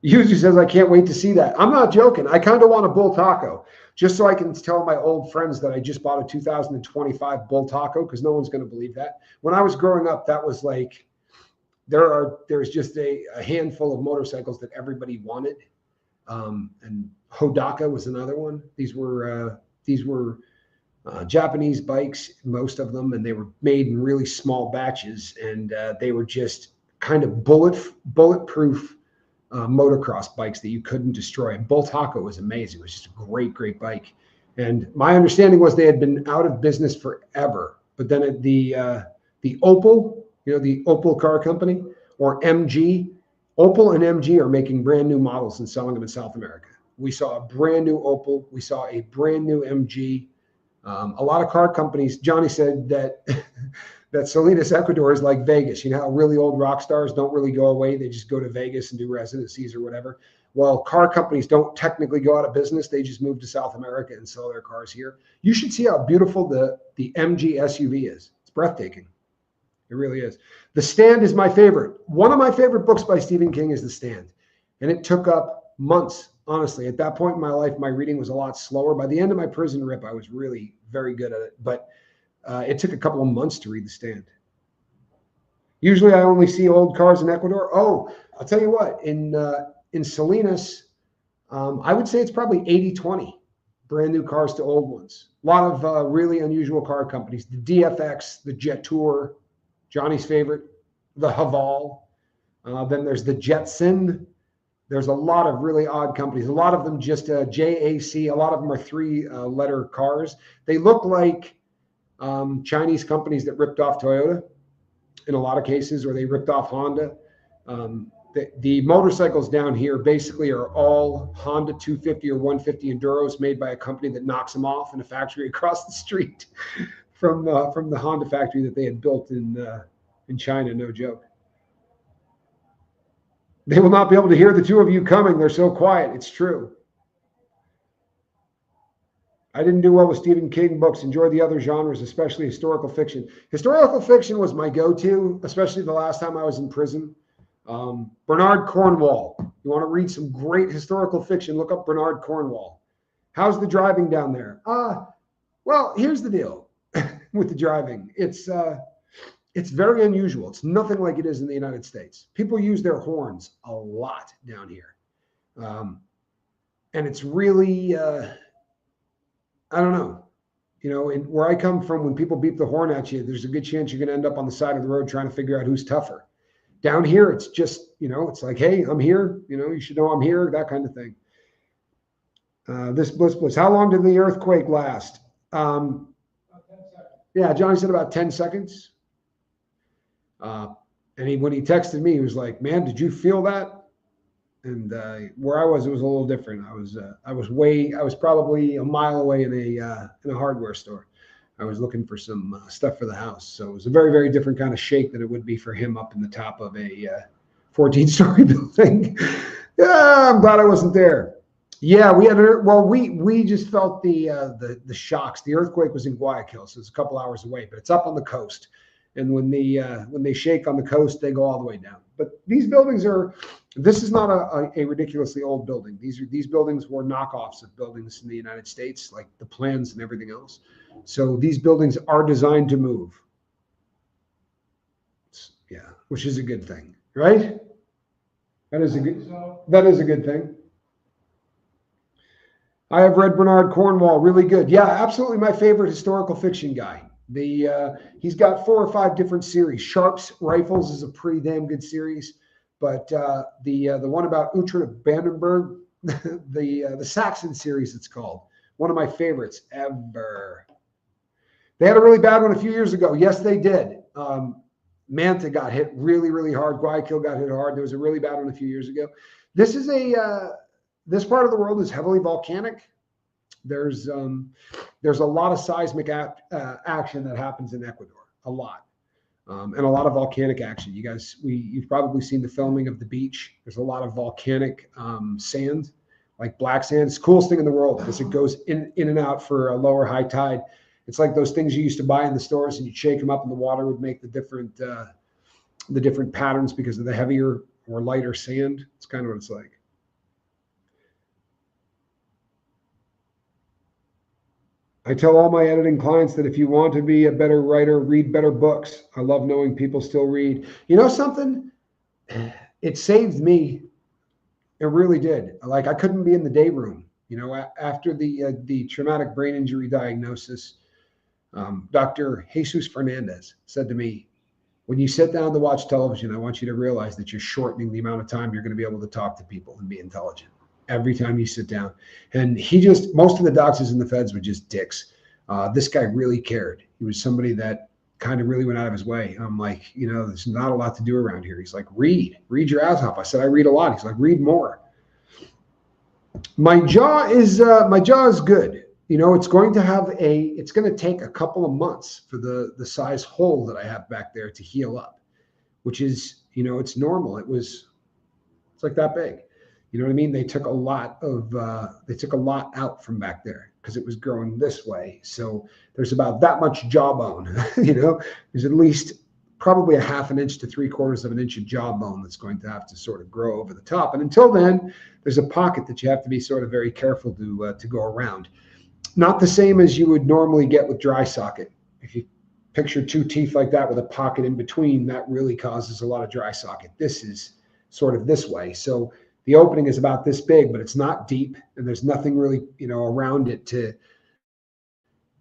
Usually says, I can't wait to see that. I'm not joking. I kind of want a bull taco just so I can tell my old friends that I just bought a 2025 bull taco because no one's going to believe that. When I was growing up, that was like, there's just a handful of motorcycles that everybody wanted. And Hodaka was another one. These were Japanese bikes, most of them, and they were made in really small batches, and they were just kind of bulletproof motocross bikes that you couldn't destroy. And Bull Taco was amazing. It was just a great, great bike. And my understanding was they had been out of business forever. But then the Opel, the Opel car company, or MG, Opel and MG are making brand new models and selling them in South America. We saw a brand new Opel. We saw a brand new MG. A lot of car companies. Johnny said that that Salinas, Ecuador is like Vegas. You know how really old rock stars don't really go away. They just go to Vegas and do residencies or whatever. Well, car companies don't technically go out of business. They just move to South America and sell their cars here. You should see how beautiful the MG SUV is. It's breathtaking. It really is. The Stand is my favorite. One of my favorite books by Stephen King is The Stand. And it took up months, honestly. At that point in my life, my reading was a lot slower. By the end of my prison rip, I was really very good at it. But it took a couple of months to read The Stand. Usually I only see old cars in Ecuador. Oh, I'll tell you what. In Salinas, I would say it's probably 80-20. Brand new cars to old ones. A lot of really unusual car companies. The DFX, the Jet Tour, Johnny's favorite, the Haval. Then there's the Jetson. There's a lot of really odd companies. A lot of them just JAC. A lot of them are 3-letter cars. They look like Chinese companies that ripped off Toyota in a lot of cases, or they ripped off Honda. The motorcycles down here basically are all Honda 250 or 150 Enduros made by a company that knocks them off in a factory across the street from the Honda factory that they had built in China. No joke. They will not be able to hear the two of you coming. They're so quiet. It's true. I didn't do well with Stephen King books. Enjoy the other genres, especially historical fiction. Historical fiction was my go-to, especially the last time I was in prison. Bernard Cornwell. You want to read some great historical fiction, look up Bernard Cornwell. How's the driving down there? Well, here's the deal with the driving. It's very unusual. It's nothing like it is in the United States. People use their horns a lot down here. And it's really, I don't know. Where I come from, when people beep the horn at you, there's a good chance you're going to end up on the side of the road trying to figure out who's tougher. Down here, it's just, it's like, hey, I'm here. You should know I'm here, that kind of thing. This Bliss. How long did the earthquake last? About 10 seconds. Yeah, Johnny said about 10 seconds. And when he texted me, he was like, man, did you feel that? And where I was, it was a little different. I was probably a mile away in a hardware store. I was looking for some stuff for the house. So it was a very, very different kind of shake than it would be for him up in the top of a 14-story building. Yeah, I'm glad I wasn't there. Yeah, we had we just felt the shocks. The earthquake was in Guayaquil, so it's a couple hours away, but it's up on the coast. And when they shake on the coast, they go all the way down. But these buildings are. This is not a ridiculously old building. These buildings were knockoffs of buildings in the United States, like the plans and everything else. So these buildings are designed to move. Yeah, which is a good thing, right? That is a good thing. I have read Bernard Cornwell, really good. Yeah, absolutely my favorite historical fiction guy. He's got 4 or 5 different series. Sharp's Rifles is a pretty damn good series, but the one about Utrecht Brandenburg, the Saxon series, it's called, one of my favorites ever. They had a really bad one a few years ago. Yes, they did. Manta got hit really, really hard. Guayaquil got hit hard. There was a really bad one a few years ago. This is this part of the world is heavily volcanic. There's a lot of seismic action that happens in Ecuador, a lot, and a lot of volcanic action. You've probably seen the filming of the beach. There's a lot of volcanic sand, like black sand. It's the coolest thing in the world because it goes in and out for a lower high tide. It's like those things you used to buy in the stores, and you shake them up, and the water would make the different patterns because of the heavier or lighter sand. It's kind of what it's like. I tell all my editing clients that if you want to be a better writer, read better books. I love knowing people still read. You know something? It saved me. It really did. Like, I couldn't be in the day room. You know, after the traumatic brain injury diagnosis, Dr. Jesus Fernandez said to me, when you sit down to watch television, I want you to realize that you're shortening the amount of time you're going to be able to talk to people and be intelligent. Every time you sit down. And most of the doctors in the feds were just dicks. This guy really cared. He was somebody that kind of really went out of his way. And I'm like, you know, there's not a lot to do around here. He's like, read your ass off. I said, I read a lot. He's like, read more. My jaw is good. You know, it's going to take a couple of months for the size hole that I have back there to heal up, which is, you know, it's normal. It's like that big. You know what I mean? They took a lot out from back there because it was growing this way. So there's about that much jawbone. You know, there's at least probably a 1/2 inch to 3/4 of an inch of jawbone that's going to have to sort of grow over the top. And until then, there's a pocket that you have to be sort of very careful to go around. Not the same as you would normally get with dry socket. If you picture 2 teeth like that with a pocket in between, that really causes a lot of dry socket. This is sort of this way. So the opening is about this big, but it's not deep, and there's nothing really, you know, around it to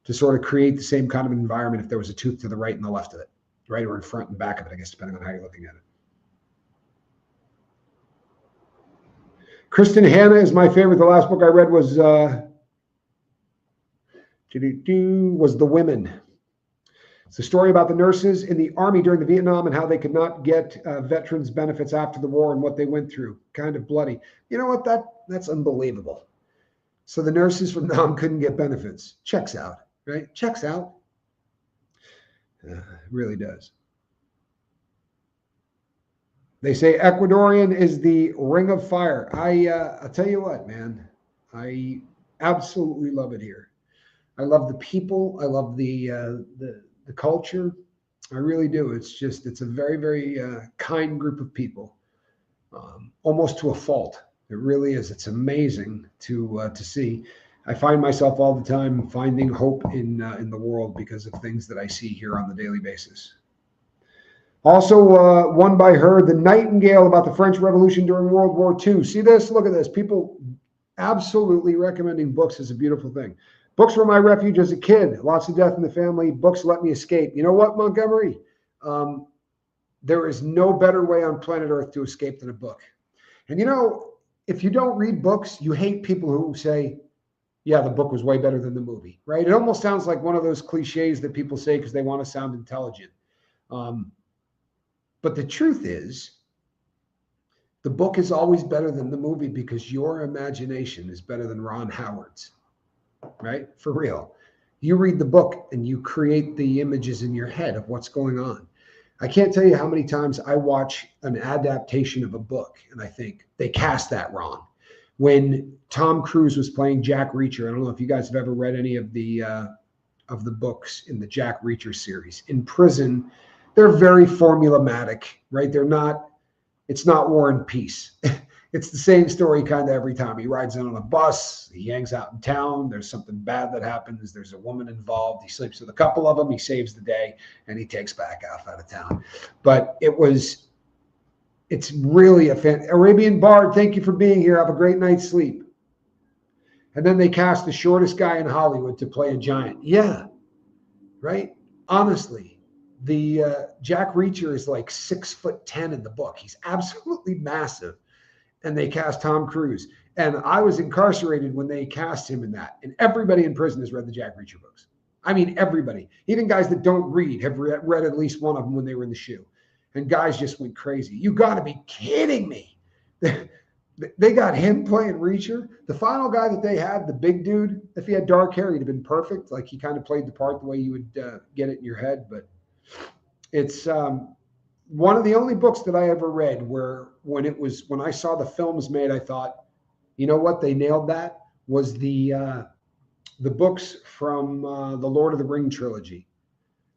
sort of create the same kind of environment if there was a tooth to the right and the left of it, right, or in front and back of it, I guess, depending on how you're looking at it. Kristen Hanna is my favorite. The last book I read was The Women. It's a story about the nurses in the Army during the Vietnam and how they could not get veterans benefits after the war and what they went through. Kind of bloody. You know what? That's unbelievable. So the nurses from Nam couldn't get benefits. Checks out, right? Checks out. It really does. They say Ecuadorian is the ring of fire. I'll tell you what, man. I absolutely love it here. I love the people. I love the culture. I really do. It's a very, very kind group of people, almost to a fault. It really is. It's amazing to see. I find myself all the time finding hope in the world because of things that I see here on the daily basis. Also, one by her, The Nightingale, about the French Revolution during World War II. See this? Look at this. People absolutely recommending books is a beautiful thing. Books were my refuge as a kid. Lots of death in the family. Books let me escape. You know what, Montgomery? There is no better way on planet Earth to escape than a book. And you know, if you don't read books, you hate people who say, yeah, the book was way better than the movie, right? It almost sounds like one of those cliches that people say because they want to sound intelligent. But the truth is, The book is always better than the movie because your imagination is better than Ron Howard's, right? For real. You read the book and you create the images in your head of what's going on. I can't tell you how many times I watch an adaptation of a book and I think they cast that wrong. When Tom Cruise was playing Jack Reacher, I don't know if you guys have ever read any of the books in the Jack Reacher series. In prison, they're very formulaic, right? It's not War and Peace. It's the same story kind of every time. He rides in on a bus, he hangs out in town, there's something bad that happens, there's a woman involved, he sleeps with a couple of them, he saves the day, and he takes back off out of town. But it's really Arabian Bard, thank you for being here. Have a great night's sleep. And then they cast the shortest guy in Hollywood to play a giant. Yeah, right? Honestly, the Jack Reacher is like 6'10" in the book. He's absolutely massive. And they cast Tom Cruise. And I was incarcerated when they cast him in that. And everybody in prison has read the Jack Reacher books. I mean, everybody. Even guys that don't read have read at least one of them when they were in the shoe. And guys just went crazy. You got to be kidding me. They got him playing Reacher. The final guy that they had, the big dude, if he had dark hair, he'd have been perfect. Like he kind of played the part the way you would get it in your head. But it's one of the only books that I ever read where when I saw the films made, I thought, you know what, they nailed that, was the books from the Lord of the Ring trilogy.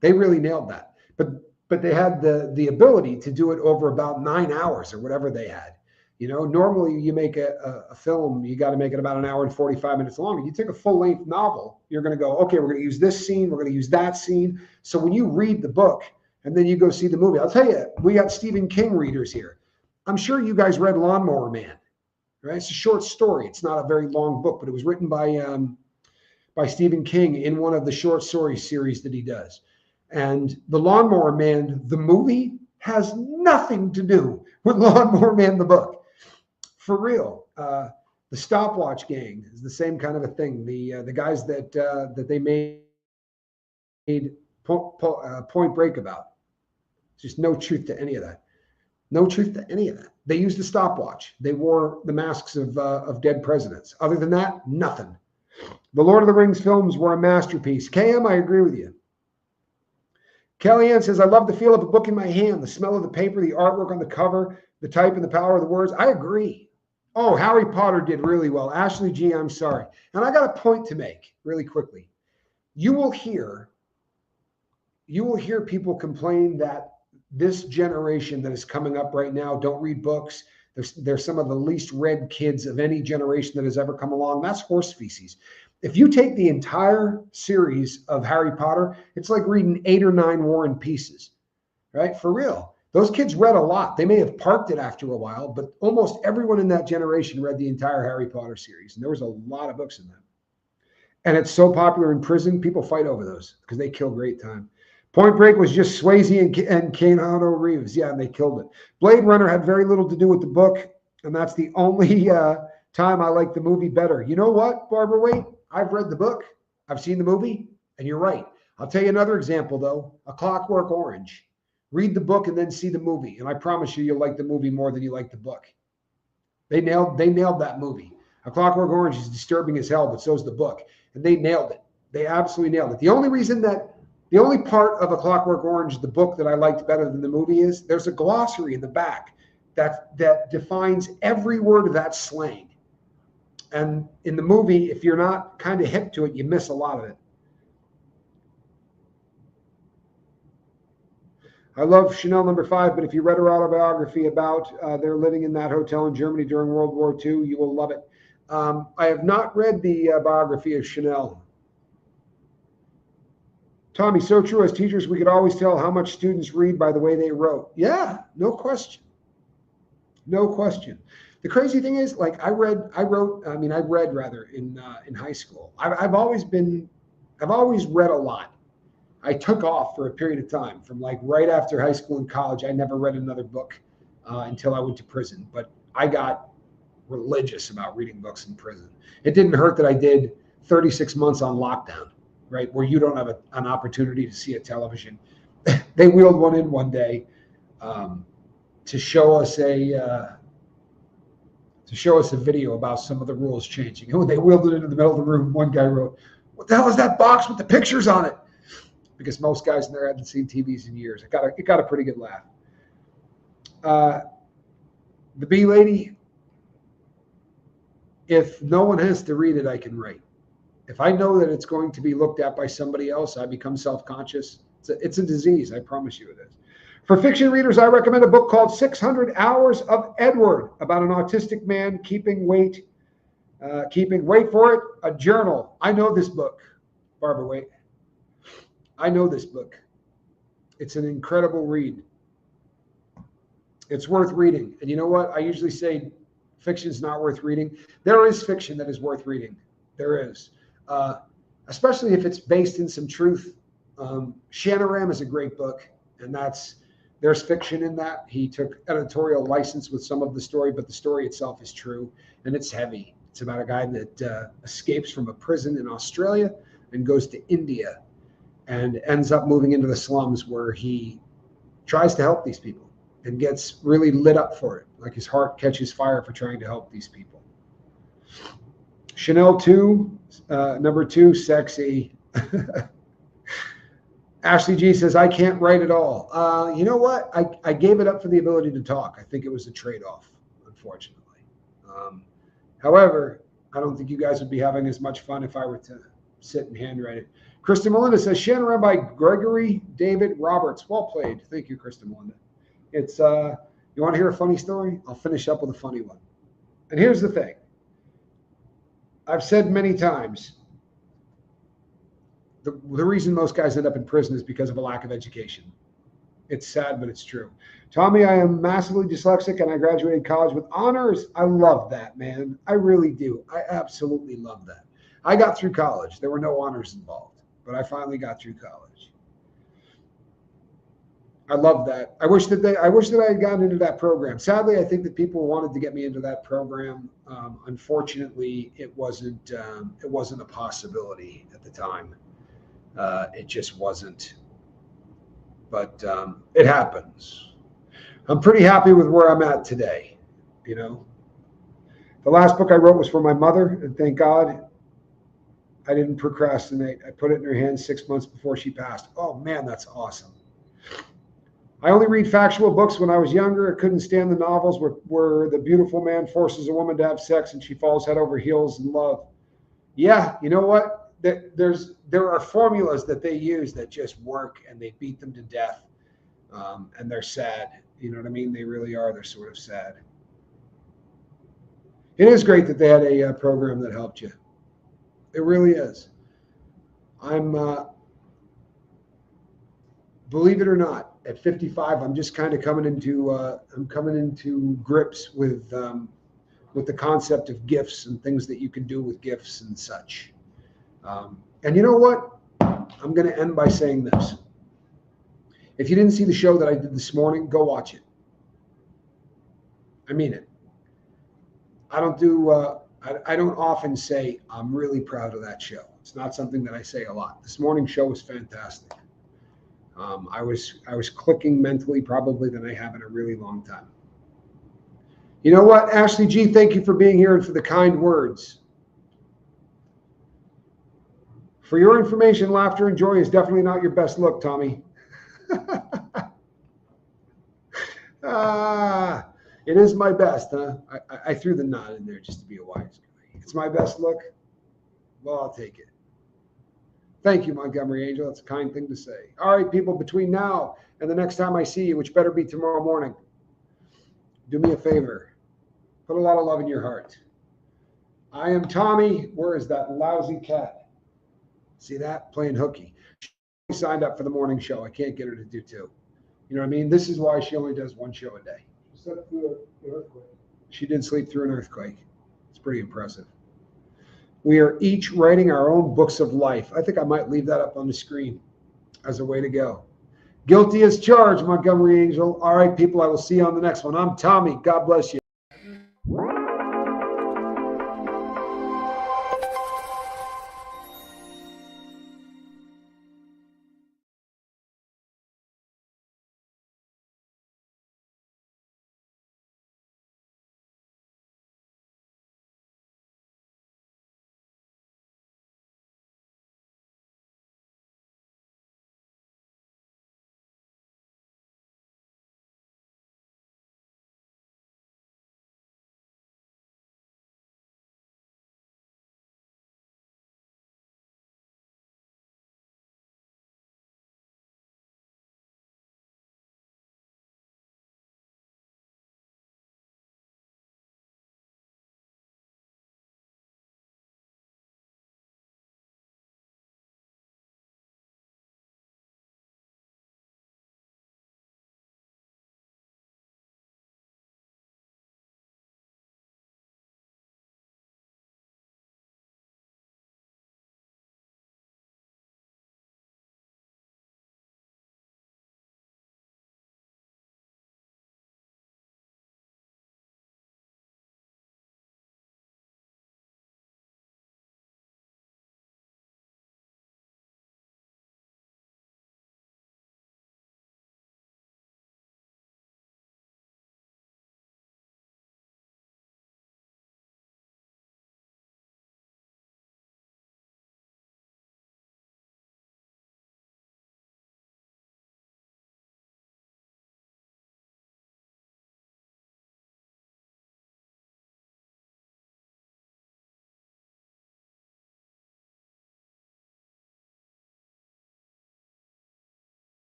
They really nailed that. But they had the ability to do it over about 9 hours or whatever they had. You know, normally you make a film, you got to make it about 1 hour and 45 minutes long. You take a full-length novel, you're going to go, okay, we're going to use this scene, we're going to use that scene. So when you read the book and then you go see the movie, I'll tell you, we got Stephen King readers here. I'm sure you guys read Lawnmower Man, right? It's a short story. It's not a very long book, but it was written by Stephen King in one of the short story series that he does. And The Lawnmower Man, the movie, has nothing to do with Lawnmower Man, the book. For real. The Stopwatch Gang is the same kind of a thing. The guys that they made Point Break about. There's just no truth to any of that. No truth to any of that. They used a stopwatch. They wore the masks of dead presidents. Other than that, nothing. The Lord of the Rings films were a masterpiece. KM, I agree with you. Kellyanne says, I love the feel of a book in my hand, the smell of the paper, the artwork on the cover, the type and the power of the words. I agree. Oh, Harry Potter did really well. Ashley G, I'm sorry. And I got a point to make really quickly. You will hear people complain that this generation that is coming up right now don't read books. They're some of the least read kids of any generation that has ever come along. That's horse feces. If you take the entire series of Harry Potter, it's like reading 8 or 9 War and Peaces, right? For real. Those kids read a lot. They may have parked it after a while, but almost everyone in that generation read the entire Harry Potter series. And there was a lot of books in them. And it's so popular in prison, people fight over those because they kill great time. Point Break was just Swayze and Keanu Reeves. Yeah, and they killed it. Blade Runner had very little to do with the book, and that's the only time I like the movie better. You know what, Barbara Waite? I've read the book, I've seen the movie, and you're right. I'll tell you another example, though. A Clockwork Orange. Read the book and then see the movie, and I promise you, you'll like the movie more than you like the book. They nailed that movie. A Clockwork Orange is disturbing as hell, but so is the book, and they nailed it. They absolutely nailed it. The only part of A Clockwork Orange, the book, that I liked better than the movie is there's a glossary in the back that defines every word of that slang. And in the movie, if you're not kind of hip to it, you miss a lot of it. I love Chanel No. 5, but if you read her autobiography about their living in that hotel in Germany during World War II, you will love it. I have not read the biography of Chanel. Tommy, so true. As teachers, we could always tell how much students read by the way they wrote. Yeah, no question. No question. The crazy thing is, like, I read in high school. I've always read a lot. I took off for a period of time from like right after high school and college. I never read another book until I went to prison, but I got religious about reading books in prison. It didn't hurt that I did 36 months on lockdown, right? Where you don't have an opportunity to see a television. They wheeled one in one day to show us to show us a video about some of the rules changing. And when they wheeled it into the middle of the room, one guy wrote, "What the hell is that box with the pictures on it?" Because most guys in there hadn't seen TVs in years. It got a pretty good laugh. The bee lady, if no one has to read it, I can write. If I know that it's going to be looked at by somebody else, I become self-conscious. It's a disease, I promise you it is. For fiction readers, I recommend a book called 600 Hours of Edward, about an autistic man keeping, wait for it, a journal. I know this book, Barbara, wait. I know this book. It's an incredible read. It's worth reading. And you know what? I usually say fiction's not worth reading. There is fiction that is worth reading. There is. Especially if it's based in some truth. Shanaram is a great book, and there's fiction in that. He took editorial license with some of the story, but the story itself is true, and it's heavy. It's about a guy that escapes from a prison in Australia and goes to India and ends up moving into the slums, where he tries to help these people and gets really lit up for it. Like his heart catches fire for trying to help these people. Chanel 2, number 2, sexy. Ashley G says, I can't write at all. You know what? I gave it up for the ability to talk. I think it was a trade-off, unfortunately. However, I don't think you guys would be having as much fun if I were to sit and handwrite it. Krista Melinda says, Shanaran by Gregory David Roberts. Well played. Thank you, Krista Melinda. It's, you want to hear a funny story? I'll finish up with a funny one. And here's the thing. I've said many times, the reason most guys end up in prison is because of a lack of education. It's sad, but it's true. Tommy, I am massively dyslexic and I graduated college with honors. I love that, man. I really do. I absolutely love that. I got through college. There were no honors involved, but I finally got through college. I love that. I wish that I had gotten into that program. Sadly, I think that people wanted to get me into that program. Unfortunately, it wasn't a possibility at the time. It just wasn't. But it happens. I'm pretty happy with where I'm at today. You know, the last book I wrote was for my mother, and thank God I didn't procrastinate. I put it in her hands 6 months before she passed. Oh man, that's awesome. I only read factual books when I was younger. I couldn't stand the novels where the beautiful man forces a woman to have sex and she falls head over heels in love. Yeah, you know what? There are formulas that they use that just work, and they beat them to death, and they're sad. You know what I mean? They really are. They're sort of sad. It is great that they had a program that helped you. It really is. Believe it or not, at 55, I'm just kind of coming into grips with the concept of gifts and things that you can do with gifts and such. And you know what? I'm going to end by saying this. If you didn't see the show that I did this morning, go watch it. I mean it. I don't often say I'm really proud of that show. It's not something that I say a lot. This morning's show was fantastic. I was clicking mentally probably than I have in a really long time. You know what, Ashley G, thank you for being here and for the kind words. For your information, laughter and joy is definitely not your best look, Tommy. It is my best, huh? I threw the nod in there just to be a wise guy. It's my best look. Well, I'll take it. Thank you, Montgomery Angel. That's a kind thing to say. All right, people, between now and the next time I see you, which better be tomorrow morning, do me a favor. Put a lot of love in your heart. I am Tommy. Where is that lousy cat? See that? Playing hooky. She signed up for the morning show. I can't get her to do two. You know what I mean? This is why she only does one show a day. She slept through an earthquake. She did sleep through an earthquake. It's pretty impressive. We are each writing our own books of life. I think I might leave that up on the screen as a way to go. Guilty as charged, Montgomery Angel. All right, people, I will see you on the next one. I'm Tommy. God bless you.